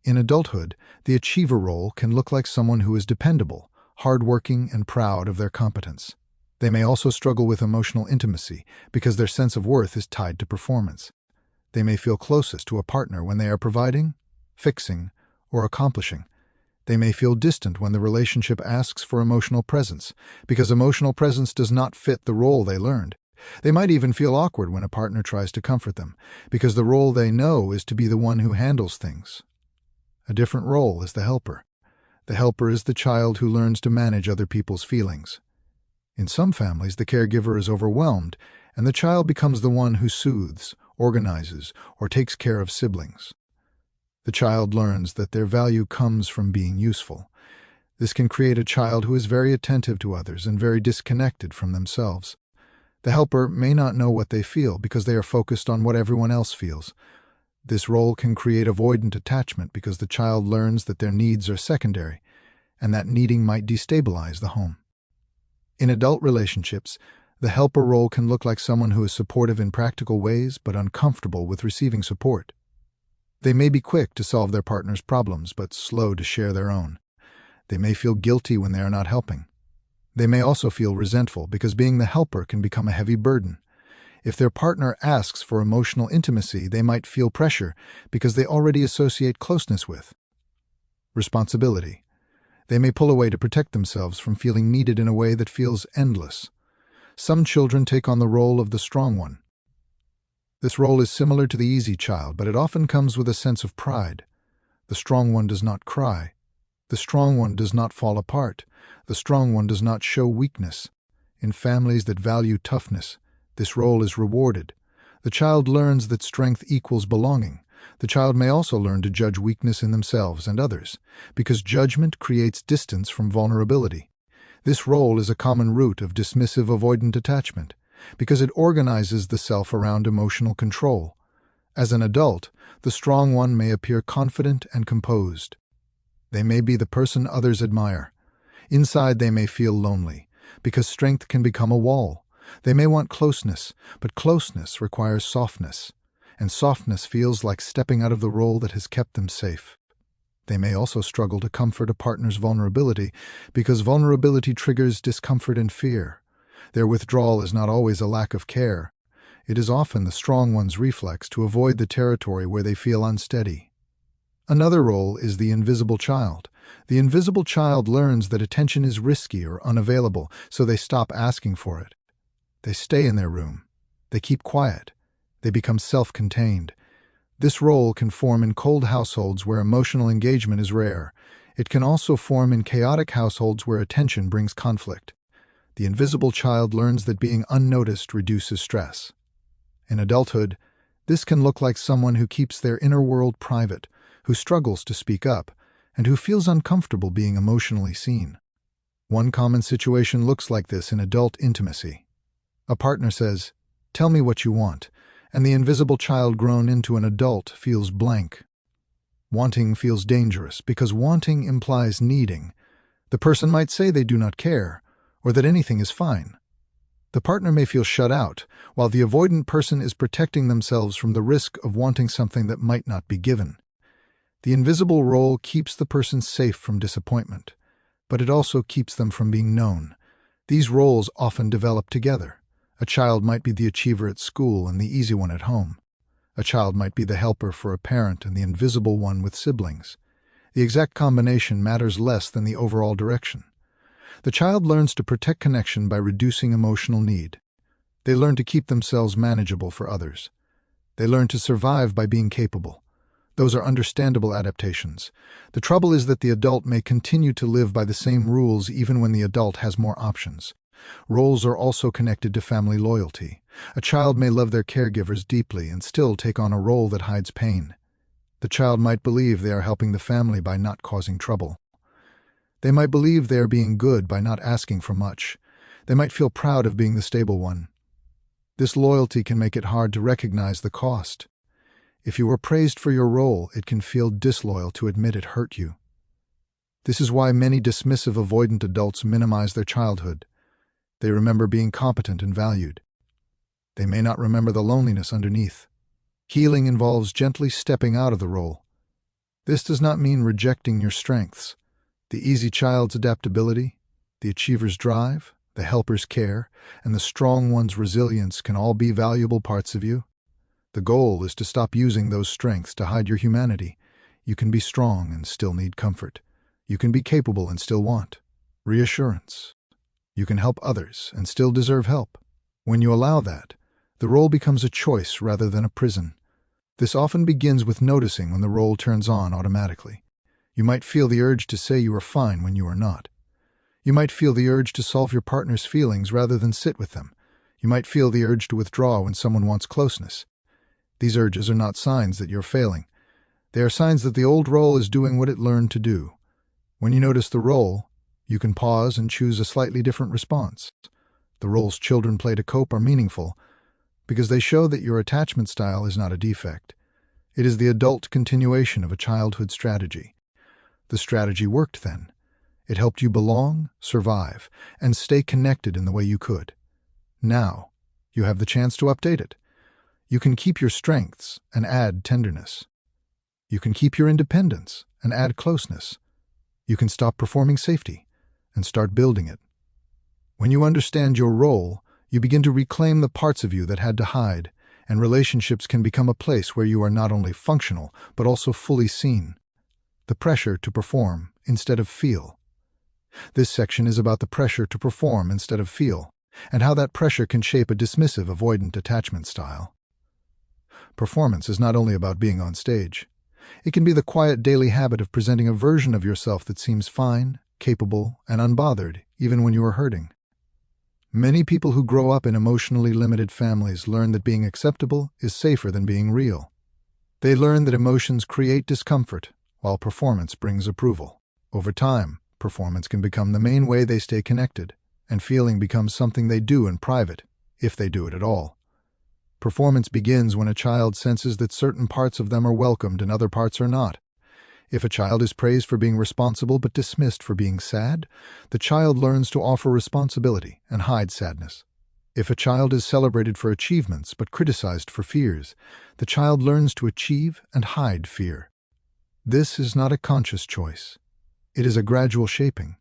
In adulthood, the achiever role can look like someone who is dependable, hardworking, and proud of their competence. They may also struggle with emotional intimacy because their sense of worth is tied to performance. They may feel closest to a partner when they are providing, fixing, or accomplishing. They may feel distant when the relationship asks for emotional presence because emotional presence does not fit the role they learned. They might even feel awkward when a partner tries to comfort them because the role they know is to be the one who handles things. A different role is the helper. The helper is the child who learns to manage other people's feelings. In some families, the caregiver is overwhelmed, and the child becomes the one who soothes, organizes, or takes care of siblings. The child learns that their value comes from being useful. This can create a child who is very attentive to others and very disconnected from themselves. The helper may not know what they feel because they are focused on what everyone else feels. This role can create avoidant attachment because the child learns that their needs are secondary, and that needing might destabilize the home. In adult relationships, the helper role can look like someone who is supportive in practical ways but uncomfortable with receiving support. They may be quick to solve their partner's problems but slow to share their own. They may feel guilty when they are not helping. They may also feel resentful because being the helper can become a heavy burden. If their partner asks for emotional intimacy, they might feel pressure because they already associate closeness with responsibility. They may pull away to protect themselves from feeling needed in a way that feels endless. Some children take on the role of the strong one. This role is similar to the easy child, but it often comes with a sense of pride. The strong one does not cry. The strong one does not fall apart. The strong one does not show weakness. In families that value toughness, this role is rewarded. The child learns that strength equals belonging. The child may also learn to judge weakness in themselves and others, because judgment creates distance from vulnerability. This role is a common root of dismissive avoidant attachment, because it organizes the self around emotional control. As an adult, the strong one may appear confident and composed. They may be the person others admire. Inside, they may feel lonely, because strength can become a wall. They may want closeness, but closeness requires softness, and softness feels like stepping out of the role that has kept them safe. They may also struggle to comfort a partner's vulnerability, because vulnerability triggers discomfort and fear. Their withdrawal is not always a lack of care. It is often the strong one's reflex to avoid the territory where they feel unsteady. Another role is the invisible child. The invisible child learns that attention is risky or unavailable, so they stop asking for it. They stay in their room. They keep quiet. They become self-contained. This role can form in cold households where emotional engagement is rare. It can also form in chaotic households where attention brings conflict. The invisible child learns that being unnoticed reduces stress. In adulthood, this can look like someone who keeps their inner world private, who struggles to speak up, and who feels uncomfortable being emotionally seen. One common situation looks like this in adult intimacy. A partner says, "Tell me what you want," and the invisible child grown into an adult feels blank. Wanting feels dangerous because wanting implies needing. The person might say they do not care, or that anything is fine. The partner may feel shut out, while the avoidant person is protecting themselves from the risk of wanting something that might not be given. The invisible role keeps the person safe from disappointment, but it also keeps them from being known. These roles often develop together. A child might be the achiever at school and the easy one at home. A child might be the helper for a parent and the invisible one with siblings. The exact combination matters less than the overall direction. The child learns to protect connection by reducing emotional need. They learn to keep themselves manageable for others. They learn to survive by being capable. Those are understandable adaptations. The trouble is that the adult may continue to live by the same rules even when the adult has more options. Roles are also connected to family loyalty. A child may love their caregivers deeply and still take on a role that hides pain. The child might believe they are helping the family by not causing trouble. They might believe they are being good by not asking for much. They might feel proud of being the stable one. This loyalty can make it hard to recognize the cost. If you are praised for your role, it can feel disloyal to admit it hurt you. This is why many dismissive avoidant adults minimize their childhood. They remember being competent and valued. They may not remember the loneliness underneath. Healing involves gently stepping out of the role. This does not mean rejecting your strengths. The easy child's adaptability, the achiever's drive, the helper's care, and the strong one's resilience can all be valuable parts of you. The goal is to stop using those strengths to hide your humanity. You can be strong and still need comfort. You can be capable and still want reassurance. You can help others and still deserve help. When you allow that, the role becomes a choice rather than a prison. This often begins with noticing when the role turns on automatically. You might feel the urge to say you are fine when you are not. You might feel the urge to solve your partner's feelings rather than sit with them. You might feel the urge to withdraw when someone wants closeness. These urges are not signs that you're failing. They are signs that the old role is doing what it learned to do. When you notice the role, you can pause and choose a slightly different response. The roles children play to cope are meaningful because they show that your attachment style is not a defect. It is the adult continuation of a childhood strategy. The strategy worked then. It helped you belong, survive, and stay connected in the way you could. Now, you have the chance to update it. You can keep your strengths and add tenderness. You can keep your independence and add closeness. You can stop performing safety and start building it. When you understand your role, you begin to reclaim the parts of you that had to hide, and relationships can become a place where you are not only functional, but also fully seen. The pressure to perform instead of feel. This section is about the pressure to perform instead of feel. and how that pressure can shape a dismissive avoidant attachment style. Performance is not only about being on stage. It can be the quiet daily habit of presenting a version of yourself that seems fine, capable, and unbothered, even when you are hurting. Many people who grow up in emotionally limited families learn that being acceptable is safer than being real. They learn that emotions create discomfort, while performance brings approval. Over time, performance can become the main way they stay connected, and feeling becomes something they do in private, if they do it at all. Performance begins when a child senses that certain parts of them are welcomed and other parts are not. If a child is praised for being responsible but dismissed for being sad, the child learns to offer responsibility and hide sadness. If a child is celebrated for achievements but criticized for fears, the child learns to achieve and hide fear. This is not a conscious choice. It is a gradual shaping.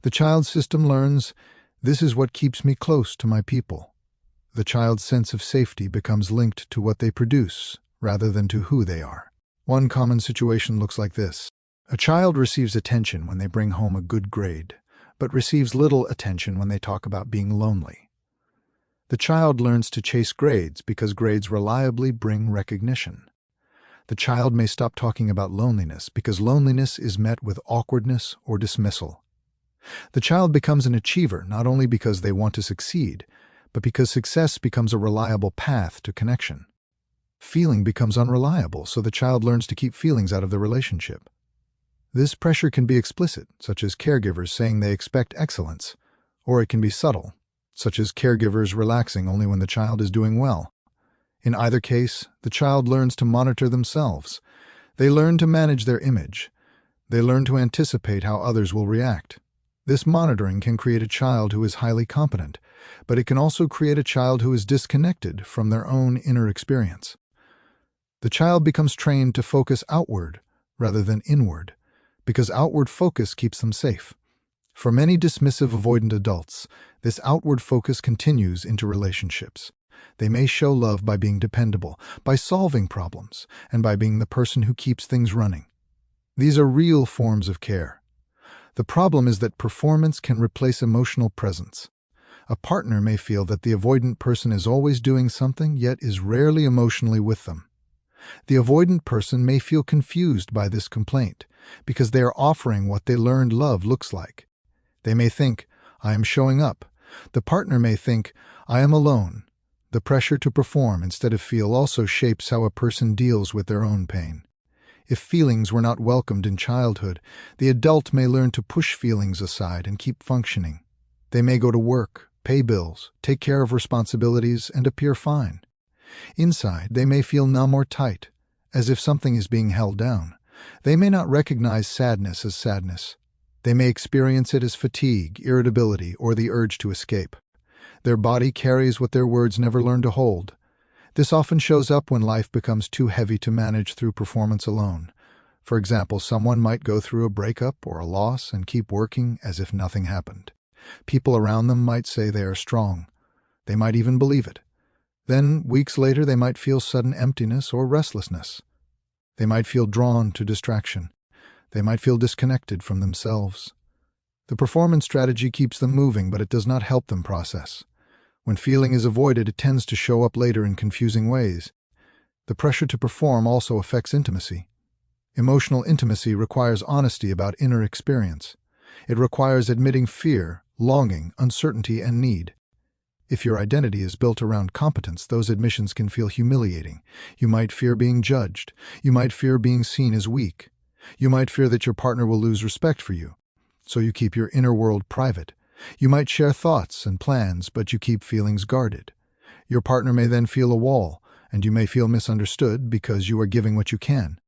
The child's system learns, "This is what keeps me close to my people." The child's sense of safety becomes linked to what they produce rather than to who they are. One common situation looks like this. A child receives attention when they bring home a good grade, but receives little attention when they talk about being lonely. The child learns to chase grades because grades reliably bring recognition. The child may stop talking about loneliness because loneliness is met with awkwardness or dismissal. The child becomes an achiever not only because they want to succeed, but because success becomes a reliable path to connection. Feeling becomes unreliable, so the child learns to keep feelings out of the relationship. This pressure can be explicit, such as caregivers saying they expect excellence, or it can be subtle, such as caregivers relaxing only when the child is doing well. In either case, the child learns to monitor themselves. They learn to manage their image. They learn to anticipate how others will react. This monitoring can create a child who is highly competent, but it can also create a child who is disconnected from their own inner experience. The child becomes trained to focus outward rather than inward, because outward focus keeps them safe. For many dismissive avoidant adults, this outward focus continues into relationships. They may show love by being dependable, by solving problems, and by being the person who keeps things running. These are real forms of care. The problem is that performance can replace emotional presence. A partner may feel that the avoidant person is always doing something, yet is rarely emotionally with them. The avoidant person may feel confused by this complaint, because they are offering what they learned love looks like. They may think, "I am showing up." The partner may think, "I am alone." The pressure to perform instead of feel also shapes how a person deals with their own pain. If feelings were not welcomed in childhood, the adult may learn to push feelings aside and keep functioning. They may go to work, pay bills, take care of responsibilities, and appear fine. Inside, they may feel numb or tight, as if something is being held down. They may not recognize sadness as sadness. They may experience it as fatigue, irritability, or the urge to escape. Their body carries what their words never learned to hold. This often shows up when life becomes too heavy to manage through performance alone. For example, someone might go through a breakup or a loss and keep working as if nothing happened. People around them might say they are strong. They might even believe it. Then, weeks later, they might feel sudden emptiness or restlessness. They might feel drawn to distraction. They might feel disconnected from themselves. The performance strategy keeps them moving, but it does not help them process. When feeling is avoided, it tends to show up later in confusing ways. The pressure to perform also affects intimacy. Emotional intimacy requires honesty about inner experience. It requires admitting fear, longing, uncertainty, and need. If your identity is built around competence, those admissions can feel humiliating. You might fear being judged. You might fear being seen as weak. You might fear that your partner will lose respect for you, so you keep your inner world private. You might share thoughts and plans, but you keep feelings guarded. Your partner may then feel a wall, and you may feel misunderstood because you are giving what you can.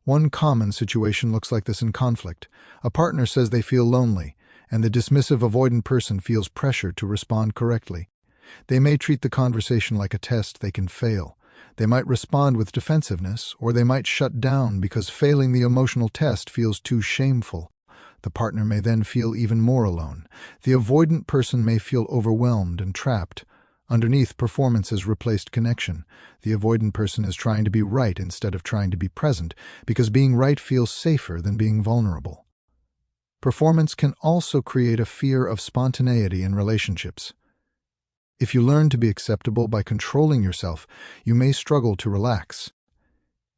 One common situation looks like this in conflict. A partner says they feel lonely, and the dismissive avoidant person feels pressure to respond correctly. They may treat the conversation like a test they can fail. They might respond with defensiveness, or they might shut down because failing the emotional test feels too shameful. The partner may then feel even more alone. The avoidant person may feel overwhelmed and trapped. Underneath, performance has replaced connection. The avoidant person is trying to be right instead of trying to be present, because being right feels safer than being vulnerable. Performance can also create a fear of spontaneity in relationships. If you learn to be acceptable by controlling yourself, you may struggle to relax.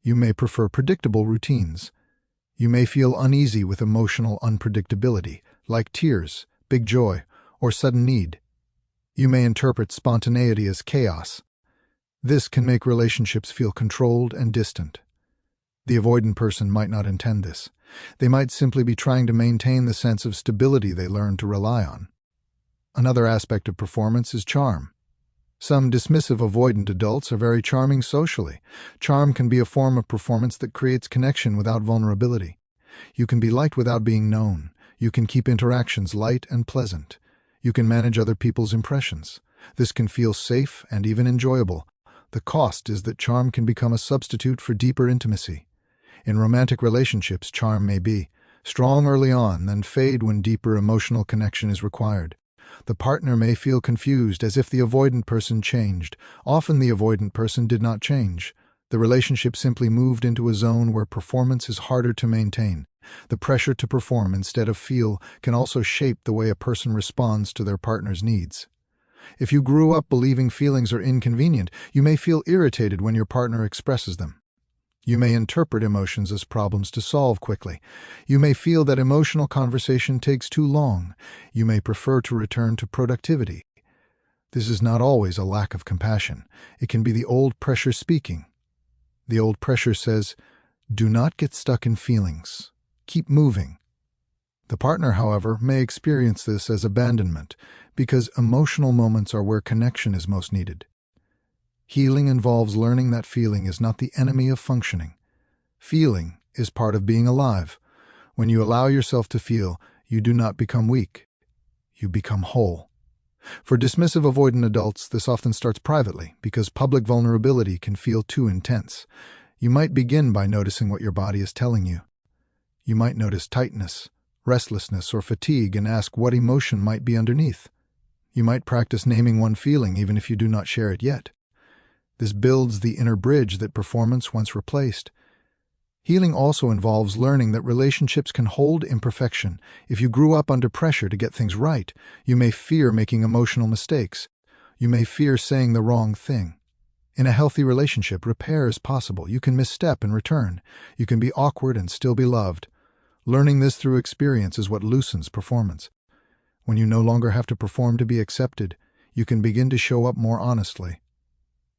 You may prefer predictable routines. You may feel uneasy with emotional unpredictability, like tears, big joy, or sudden need. You may interpret spontaneity as chaos. This can make relationships feel controlled and distant. The avoidant person might not intend this. They might simply be trying to maintain the sense of stability they learned to rely on. Another aspect of performance is charm. Some dismissive avoidant adults are very charming socially. Charm can be a form of performance that creates connection without vulnerability. You can be liked without being known. You can keep interactions light and pleasant. You can manage other people's impressions. This can feel safe and even enjoyable. The cost is that charm can become a substitute for deeper intimacy. In romantic relationships, charm may be strong early on, then fade when deeper emotional connection is required. The partner may feel confused, as if the avoidant person changed. Often the avoidant person did not change. The relationship simply moved into a zone where performance is harder to maintain. The pressure to perform instead of feel can also shape the way a person responds to their partner's needs. If you grew up believing feelings are inconvenient, you may feel irritated when your partner expresses them. You may interpret emotions as problems to solve quickly. You may feel that emotional conversation takes too long. You may prefer to return to productivity. This is not always a lack of compassion. It can be the old pressure speaking. The old pressure says, "Do not get stuck in feelings. Keep moving." The partner, however, may experience this as abandonment, because emotional moments are where connection is most needed. Healing involves learning that feeling is not the enemy of functioning. Feeling is part of being alive. When you allow yourself to feel, you do not become weak. You become whole. For dismissive avoidant adults, this often starts privately, because public vulnerability can feel too intense. You might begin by noticing what your body is telling you. You might notice tightness, restlessness, or fatigue and ask what emotion might be underneath. You might practice naming one feeling even if you do not share it yet. This builds the inner bridge that performance once replaced. Healing also involves learning that relationships can hold imperfection. If you grew up under pressure to get things right, you may fear making emotional mistakes. You may fear saying the wrong thing. In a healthy relationship, repair is possible. You can misstep and return. You can be awkward and still be loved. Learning this through experience is what loosens performance. When you no longer have to perform to be accepted, you can begin to show up more honestly.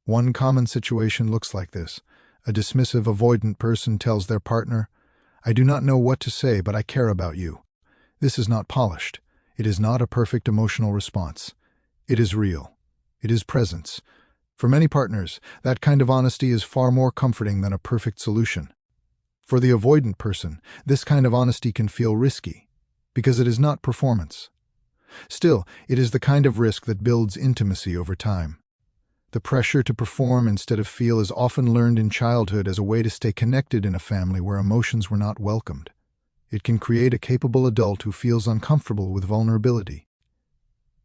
One common situation looks like this. A dismissive avoidant person tells their partner, "I do not know what to say, but I care about you." This is not polished. It is not a perfect emotional response. It is real. It is presence. For many partners, that kind of honesty is far more comforting than a perfect solution. For the avoidant person, this kind of honesty can feel risky, because it is not performance. Still, it is the kind of risk that builds intimacy over time. The pressure to perform instead of feel is often learned in childhood as a way to stay connected in a family where emotions were not welcomed. It can create a capable adult who feels uncomfortable with vulnerability.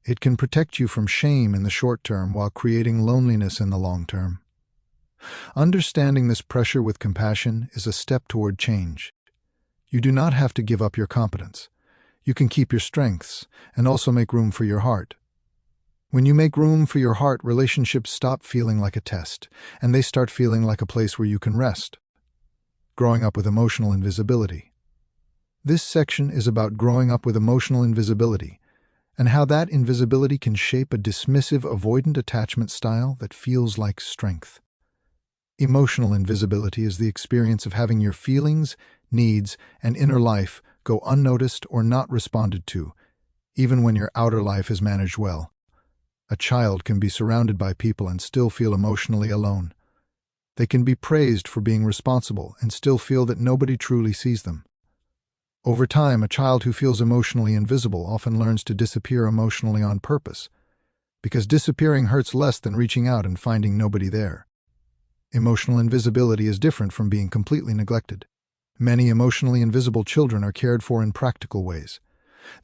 It can protect you from shame in the short term while creating loneliness in the long term. Understanding this pressure with compassion is a step toward change. You do not have to give up your competence. You can keep your strengths and also make room for your heart. When you make room for your heart, relationships stop feeling like a test, and they start feeling like a place where you can rest. Growing up with emotional invisibility. This section is about growing up with emotional invisibility, and how that invisibility can shape a dismissive avoidant attachment style that feels like strength. Emotional invisibility is the experience of having your feelings, needs, and inner life go unnoticed or not responded to, even when your outer life is managed well. A child can be surrounded by people and still feel emotionally alone. They can be praised for being responsible and still feel that nobody truly sees them. Over time, a child who feels emotionally invisible often learns to disappear emotionally on purpose, because disappearing hurts less than reaching out and finding nobody there. Emotional invisibility is different from being completely neglected. Many emotionally invisible children are cared for in practical ways.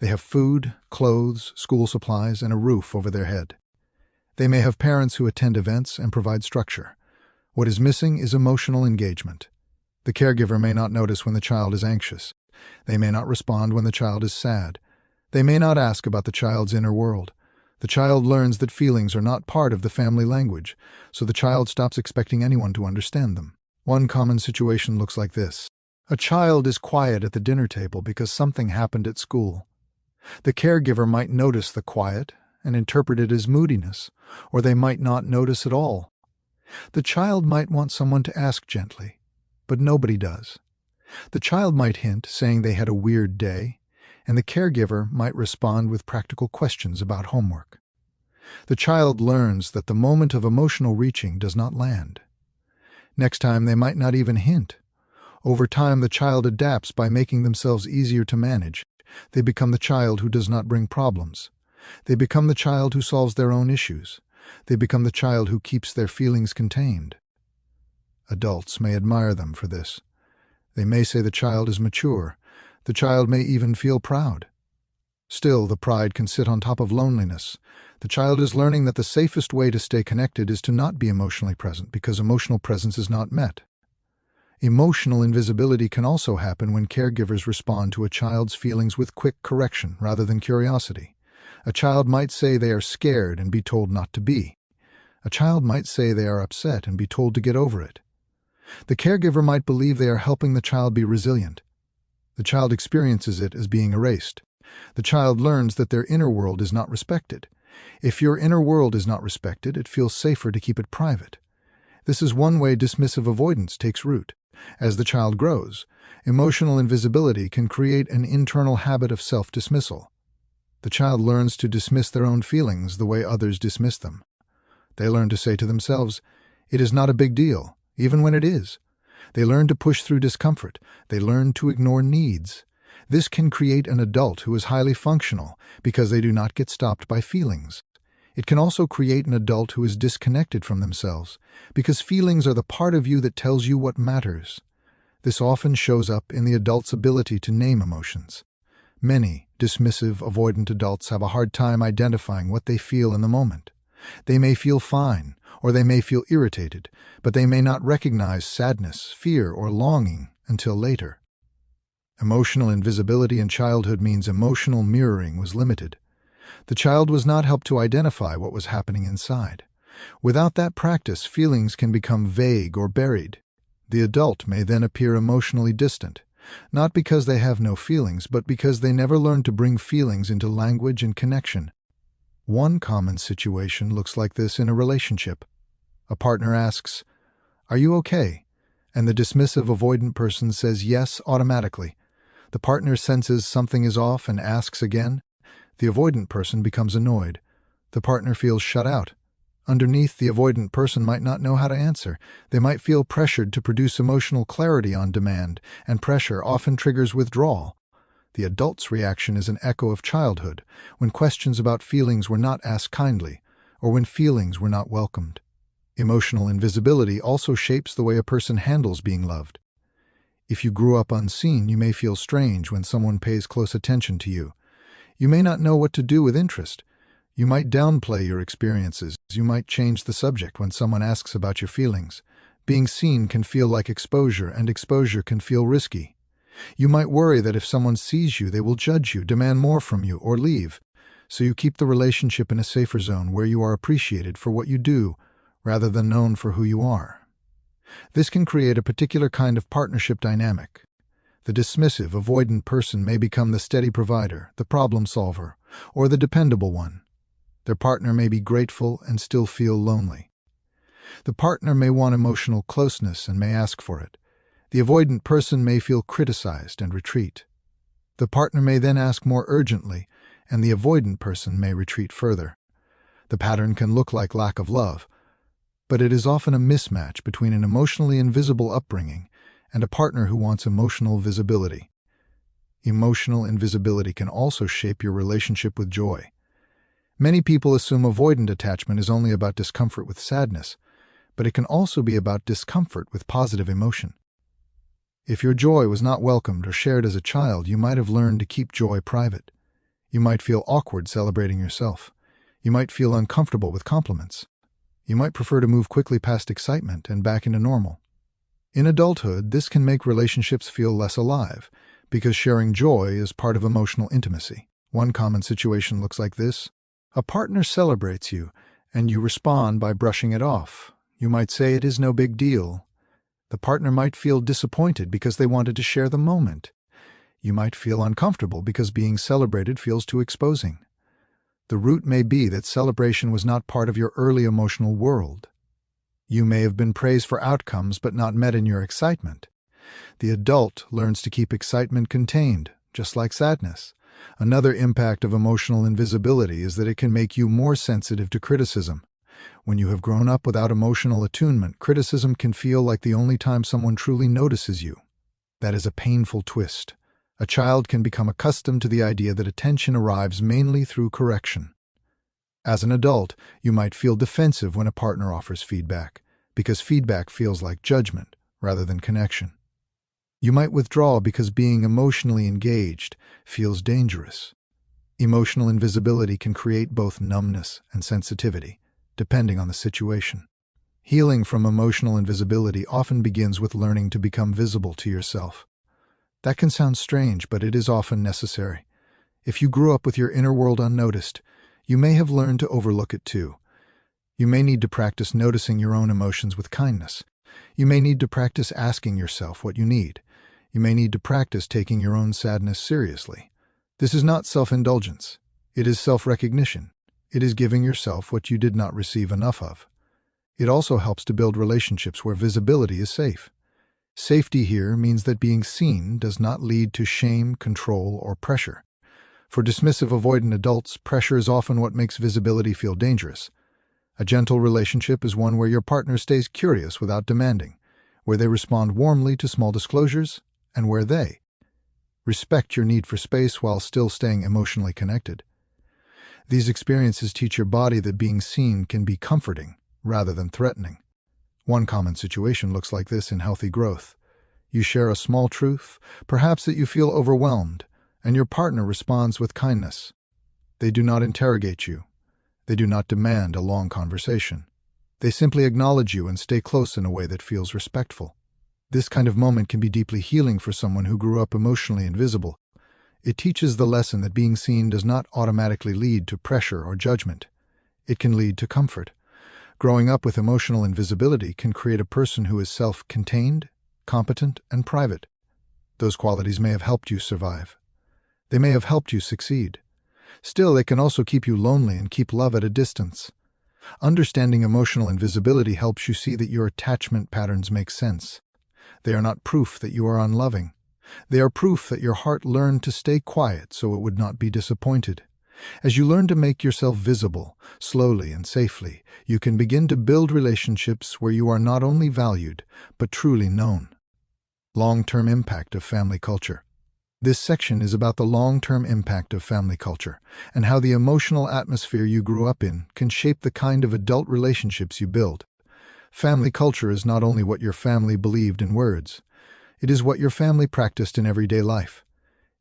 They have food, clothes, school supplies, and a roof over their head. They may have parents who attend events and provide structure. What is missing is emotional engagement. The caregiver may not notice when the child is anxious. They may not respond when the child is sad. They may not ask about the child's inner world. The child learns that feelings are not part of the family language, so the child stops expecting anyone to understand them. One common situation looks like this. A child is quiet at the dinner table because something happened at school. The caregiver might notice the quiet and interpret it as moodiness, or they might not notice at all. The child might want someone to ask gently, but nobody does. The child might hint, saying they had a weird day, and the caregiver might respond with practical questions about homework. The child learns that the moment of emotional reaching does not land. Next time they might not even hint. Over time, the child adapts by making themselves easier to manage. They become the child who does not bring problems. They become the child who solves their own issues. They become the child who keeps their feelings contained. Adults may admire them for this. They may say the child is mature. The child may even feel proud. Still, the pride can sit on top of loneliness. The child is learning that the safest way to stay connected is to not be emotionally present because emotional presence is not met. Emotional invisibility can also happen when caregivers respond to a child's feelings with quick correction rather than curiosity. A child might say they are scared and be told not to be. A child might say they are upset and be told to get over it. The caregiver might believe they are helping the child be resilient. The child experiences it as being erased. The child learns that their inner world is not respected. If your inner world is not respected, it feels safer to keep it private. This is one way dismissive avoidance takes root. As the child grows, emotional invisibility can create an internal habit of self-dismissal. The child learns to dismiss their own feelings the way others dismiss them. They learn to say to themselves, "It is not a big deal," even when it is. They learn to push through discomfort. They learn to ignore needs. This can create an adult who is highly functional because they do not get stopped by feelings. It can also create an adult who is disconnected from themselves because feelings are the part of you that tells you what matters. This often shows up in the adult's ability to name emotions. Many dismissive, avoidant adults have a hard time identifying what they feel in the moment. They may feel fine, or they may feel irritated, but they may not recognize sadness, fear, or longing until later. Emotional invisibility in childhood means emotional mirroring was limited. The child was not helped to identify what was happening inside. Without that practice, feelings can become vague or buried. The adult may then appear emotionally distant, not because they have no feelings, but because they never learned to bring feelings into language and connection. One common situation looks like this in a relationship. A partner asks, "Are you okay?" And the dismissive avoidant person says yes automatically. The partner senses something is off and asks again. The avoidant person becomes annoyed. The partner feels shut out. Underneath, the avoidant person might not know how to answer. They might feel pressured to produce emotional clarity on demand, and pressure often triggers withdrawal. The adult's reaction is an echo of childhood, when questions about feelings were not asked kindly, or when feelings were not welcomed. Emotional invisibility also shapes the way a person handles being loved. If you grew up unseen, you may feel strange when someone pays close attention to you. You may not know what to do with interest. You might downplay your experiences. You might change the subject when someone asks about your feelings. Being seen can feel like exposure, and exposure can feel risky. You might worry that if someone sees you, they will judge you, demand more from you, or leave. So you keep the relationship in a safer zone where you are appreciated for what you do, rather than known for who you are. This can create a particular kind of partnership dynamic. The dismissive, avoidant person may become the steady provider, the problem solver, or the dependable one. Their partner may be grateful and still feel lonely. The partner may want emotional closeness and may ask for it. The avoidant person may feel criticized and retreat. The partner may then ask more urgently, and the avoidant person may retreat further. The pattern can look like lack of love, but it is often a mismatch between an emotionally invisible upbringing and a partner who wants emotional visibility. Emotional invisibility can also shape your relationship with joy. Many people assume avoidant attachment is only about discomfort with sadness, but it can also be about discomfort with positive emotion. If your joy was not welcomed or shared as a child, you might have learned to keep joy private. You might feel awkward celebrating yourself. You might feel uncomfortable with compliments. You might prefer to move quickly past excitement and back into normal. In adulthood, this can make relationships feel less alive, because sharing joy is part of emotional intimacy. One common situation looks like this. A partner celebrates you, and you respond by brushing it off. You might say it is no big deal. The partner might feel disappointed because they wanted to share the moment. You might feel uncomfortable because being celebrated feels too exposing. The root may be that celebration was not part of your early emotional world. You may have been praised for outcomes but not met in your excitement. The adult learns to keep excitement contained, just like sadness. Another impact of emotional invisibility is that it can make you more sensitive to criticism. When you have grown up without emotional attunement, criticism can feel like the only time someone truly notices you. That is a painful twist. A child can become accustomed to the idea that attention arrives mainly through correction. As an adult, you might feel defensive when a partner offers feedback, because feedback feels like judgment rather than connection. You might withdraw because being emotionally engaged feels dangerous. Emotional invisibility can create both numbness and sensitivity, depending on the situation. Healing from emotional invisibility often begins with learning to become visible to yourself. That can sound strange, but it is often necessary. If you grew up with your inner world unnoticed, you may have learned to overlook it too. You may need to practice noticing your own emotions with kindness. You may need to practice asking yourself what you need. You may need to practice taking your own sadness seriously. This is not self-indulgence. It is self-recognition. It is giving yourself what you did not receive enough of. It also helps to build relationships where visibility is safe. Safety here means that being seen does not lead to shame, control, or pressure. For dismissive avoidant adults, pressure is often what makes visibility feel dangerous. A gentle relationship is one where your partner stays curious without demanding, where they respond warmly to small disclosures, and where they respect your need for space while still staying emotionally connected. These experiences teach your body that being seen can be comforting rather than threatening. One common situation looks like this in healthy growth. You share a small truth, perhaps that you feel overwhelmed, and your partner responds with kindness. They do not interrogate you. They do not demand a long conversation. They simply acknowledge you and stay close in a way that feels respectful. This kind of moment can be deeply healing for someone who grew up emotionally invisible. It teaches the lesson that being seen does not automatically lead to pressure or judgment. It can lead to comfort. Growing up with emotional invisibility can create a person who is self-contained, competent, and private. Those qualities may have helped you survive. They may have helped you succeed. Still, they can also keep you lonely and keep love at a distance. Understanding emotional invisibility helps you see that your attachment patterns make sense. They are not proof that you are unloving. They are proof that your heart learned to stay quiet so it would not be disappointed. As you learn to make yourself visible, slowly and safely, you can begin to build relationships where you are not only valued, but truly known. Long-term impact of family culture. This section is about the long-term impact of family culture and how the emotional atmosphere you grew up in can shape the kind of adult relationships you build. Family culture is not only what your family believed in words. It is what your family practiced in everyday life.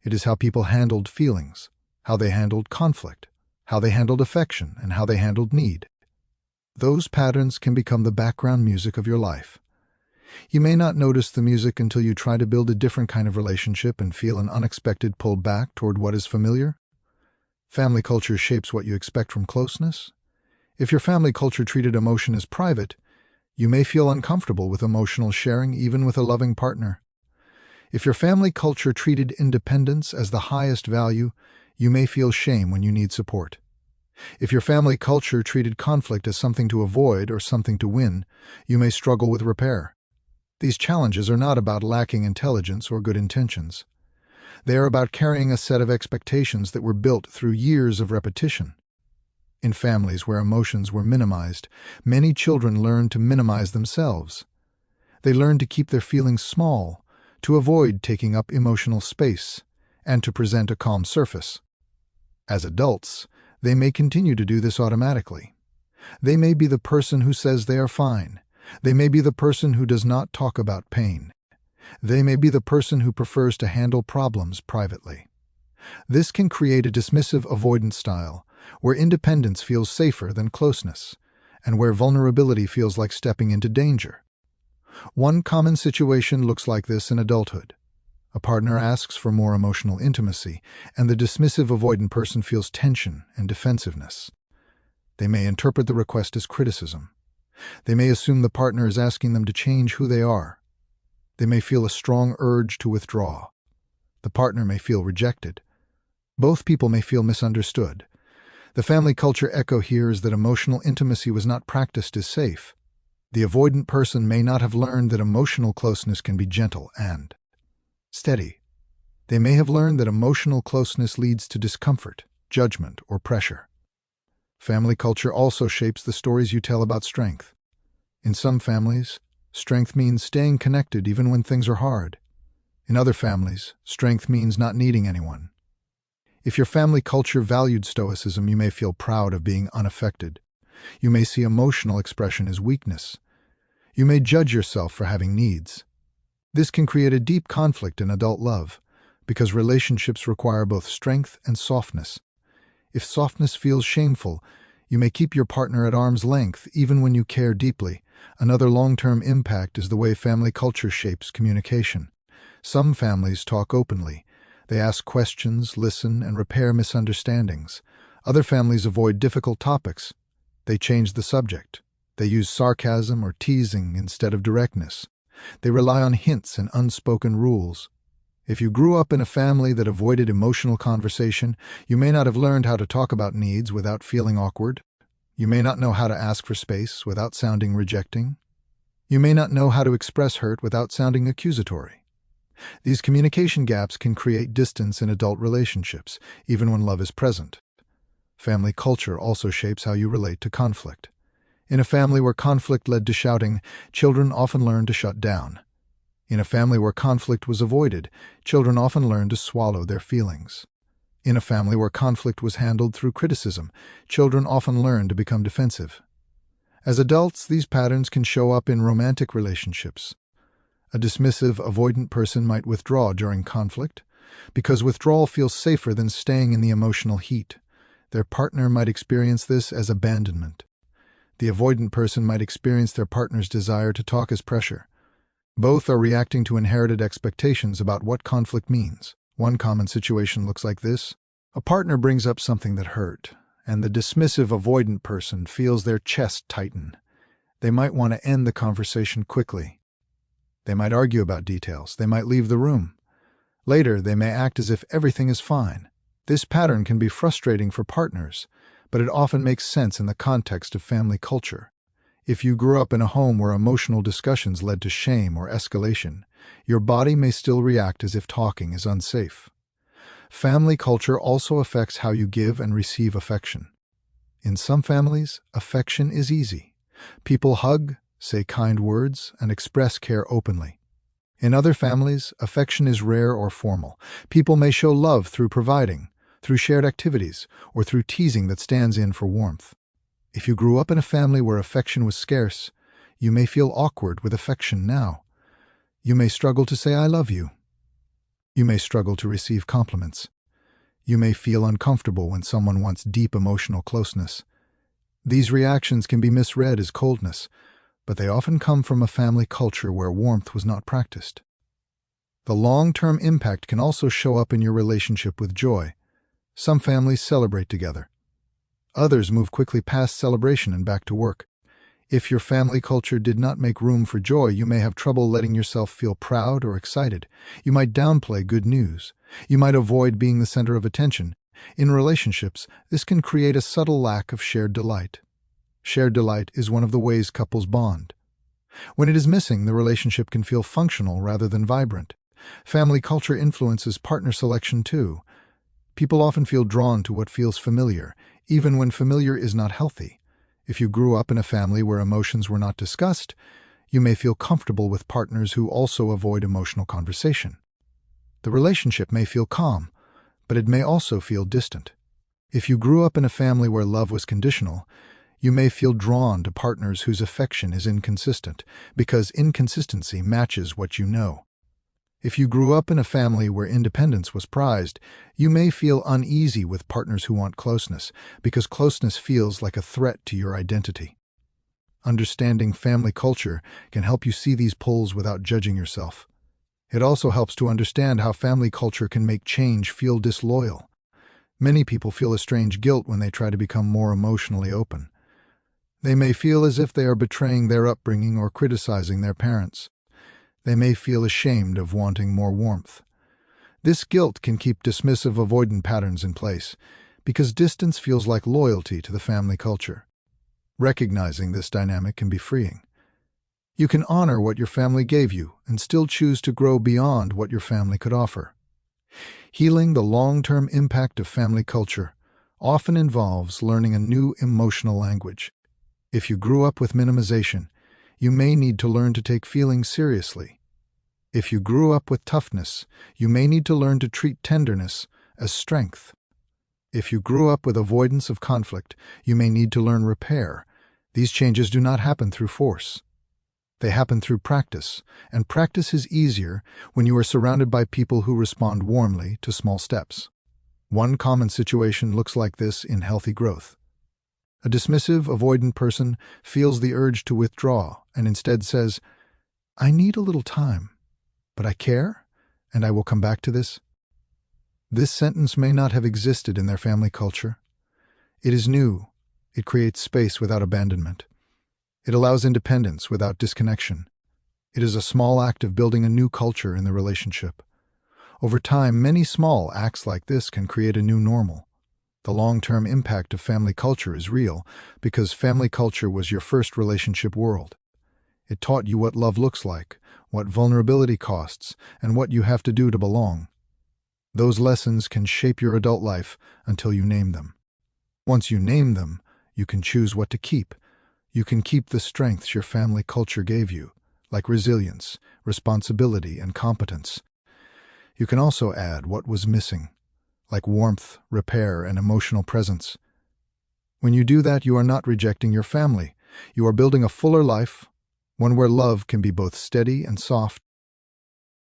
It is how people handled feelings, how they handled conflict, how they handled affection, and how they handled need. Those patterns can become the background music of your life. You may not notice the music until you try to build a different kind of relationship and feel an unexpected pull back toward what is familiar. Family culture shapes what you expect from closeness. If your family culture treated emotion as private, you may feel uncomfortable with emotional sharing even with a loving partner. If your family culture treated independence as the highest value, you may feel shame when you need support. If your family culture treated conflict as something to avoid or something to win, you may struggle with repair. These challenges are not about lacking intelligence or good intentions. They are about carrying a set of expectations that were built through years of repetition. In families where emotions were minimized, many children learned to minimize themselves. They learned to keep their feelings small, to avoid taking up emotional space, and to present a calm surface. As adults, they may continue to do this automatically. They may be the person who says they are fine. They may be the person who does not talk about pain. They may be the person who prefers to handle problems privately. This can create a dismissive avoidant style, where independence feels safer than closeness, and where vulnerability feels like stepping into danger. One common situation looks like this in adulthood. A partner asks for more emotional intimacy, and the dismissive avoidant person feels tension and defensiveness. They may interpret the request as criticism. They may assume the partner is asking them to change who they are. They may feel a strong urge to withdraw. The partner may feel rejected. Both people may feel misunderstood. The family culture echo here is that emotional intimacy was not practiced as safe. The avoidant person may not have learned that emotional closeness can be gentle and steady. They may have learned that emotional closeness leads to discomfort, judgment, or pressure. Family culture also shapes the stories you tell about strength. In some families, strength means staying connected even when things are hard. In other families, strength means not needing anyone. If your family culture valued stoicism, you may feel proud of being unaffected. You may see emotional expression as weakness. You may judge yourself for having needs. This can create a deep conflict in adult love, because relationships require both strength and softness. If softness feels shameful, you may keep your partner at arm's length even when you care deeply. Another long-term impact is the way family culture shapes communication. Some families talk openly. They ask questions, listen, and repair misunderstandings. Other families avoid difficult topics. They change the subject. They use sarcasm or teasing instead of directness. They rely on hints and unspoken rules. If you grew up in a family that avoided emotional conversation, you may not have learned how to talk about needs without feeling awkward. You may not know how to ask for space without sounding rejecting. You may not know how to express hurt without sounding accusatory. These communication gaps can create distance in adult relationships, even when love is present. Family culture also shapes how you relate to conflict. In a family where conflict led to shouting, children often learn to shut down. In a family where conflict was avoided, children often learn to swallow their feelings. In a family where conflict was handled through criticism, children often learn to become defensive. As adults, these patterns can show up in romantic relationships. A dismissive, avoidant person might withdraw during conflict, because withdrawal feels safer than staying in the emotional heat. Their partner might experience this as abandonment. The avoidant person might experience their partner's desire to talk as pressure. Both are reacting to inherited expectations about what conflict means. One common situation looks like this. A partner brings up something that hurt, and the dismissive, avoidant person feels their chest tighten. They might want to end the conversation quickly. They might argue about details. They might leave the room. Later, they may act as if everything is fine. This pattern can be frustrating for partners, but it often makes sense in the context of family culture. If you grew up in a home where emotional discussions led to shame or escalation, your body may still react as if talking is unsafe. Family culture also affects how you give and receive affection. In some families, affection is easy. People hug, say kind words, and express care openly. In other families, affection is rare or formal. People may show love through providing, through shared activities, or through teasing that stands in for warmth. If you grew up in a family where affection was scarce, you may feel awkward with affection now. You may struggle to say, "I love you." You may struggle to receive compliments. You may feel uncomfortable when someone wants deep emotional closeness. These reactions can be misread as coldness, but they often come from a family culture where warmth was not practiced. The long-term impact can also show up in your relationship with joy. Some families celebrate together. Others move quickly past celebration and back to work. If your family culture did not make room for joy, you may have trouble letting yourself feel proud or excited. You might downplay good news. You might avoid being the center of attention. In relationships, this can create a subtle lack of shared delight. Shared delight is one of the ways couples bond. When it is missing, the relationship can feel functional rather than vibrant. Family culture influences partner selection too. People often feel drawn to what feels familiar, even when familiar is not healthy. If you grew up in a family where emotions were not discussed, you may feel comfortable with partners who also avoid emotional conversation. The relationship may feel calm, but it may also feel distant. If you grew up in a family where love was conditional, you may feel drawn to partners whose affection is inconsistent, because inconsistency matches what you know. If you grew up in a family where independence was prized, you may feel uneasy with partners who want closeness, because closeness feels like a threat to your identity. Understanding family culture can help you see these pulls without judging yourself. It also helps to understand how family culture can make change feel disloyal. Many people feel a strange guilt when they try to become more emotionally open. They may feel as if they are betraying their upbringing or criticizing their parents. They may feel ashamed of wanting more warmth. This guilt can keep dismissive avoidant patterns in place because distance feels like loyalty to the family culture. Recognizing this dynamic can be freeing. You can honor what your family gave you and still choose to grow beyond what your family could offer. Healing the long-term impact of family culture often involves learning a new emotional language. If you grew up with minimization, you may need to learn to take feelings seriously. If you grew up with toughness, you may need to learn to treat tenderness as strength. If you grew up with avoidance of conflict, you may need to learn repair. These changes do not happen through force. They happen through practice, and practice is easier when you are surrounded by people who respond warmly to small steps. One common situation looks like this in healthy growth. A dismissive, avoidant person feels the urge to withdraw and instead says, "I need a little time, but I care, and I will come back to this." This sentence may not have existed in their family culture. It is new. It creates space without abandonment. It allows independence without disconnection. It is a small act of building a new culture in the relationship. Over time, many small acts like this can create a new normal. The long-term impact of family culture is real because family culture was your first relationship world. It taught you what love looks like, what vulnerability costs, and what you have to do to belong. Those lessons can shape your adult life until you name them. Once you name them, you can choose what to keep. You can keep the strengths your family culture gave you, like resilience, responsibility, and competence. You can also add what was missing, like warmth, repair, and emotional presence. When you do that, you are not rejecting your family. You are building a fuller life, one where love can be both steady and soft,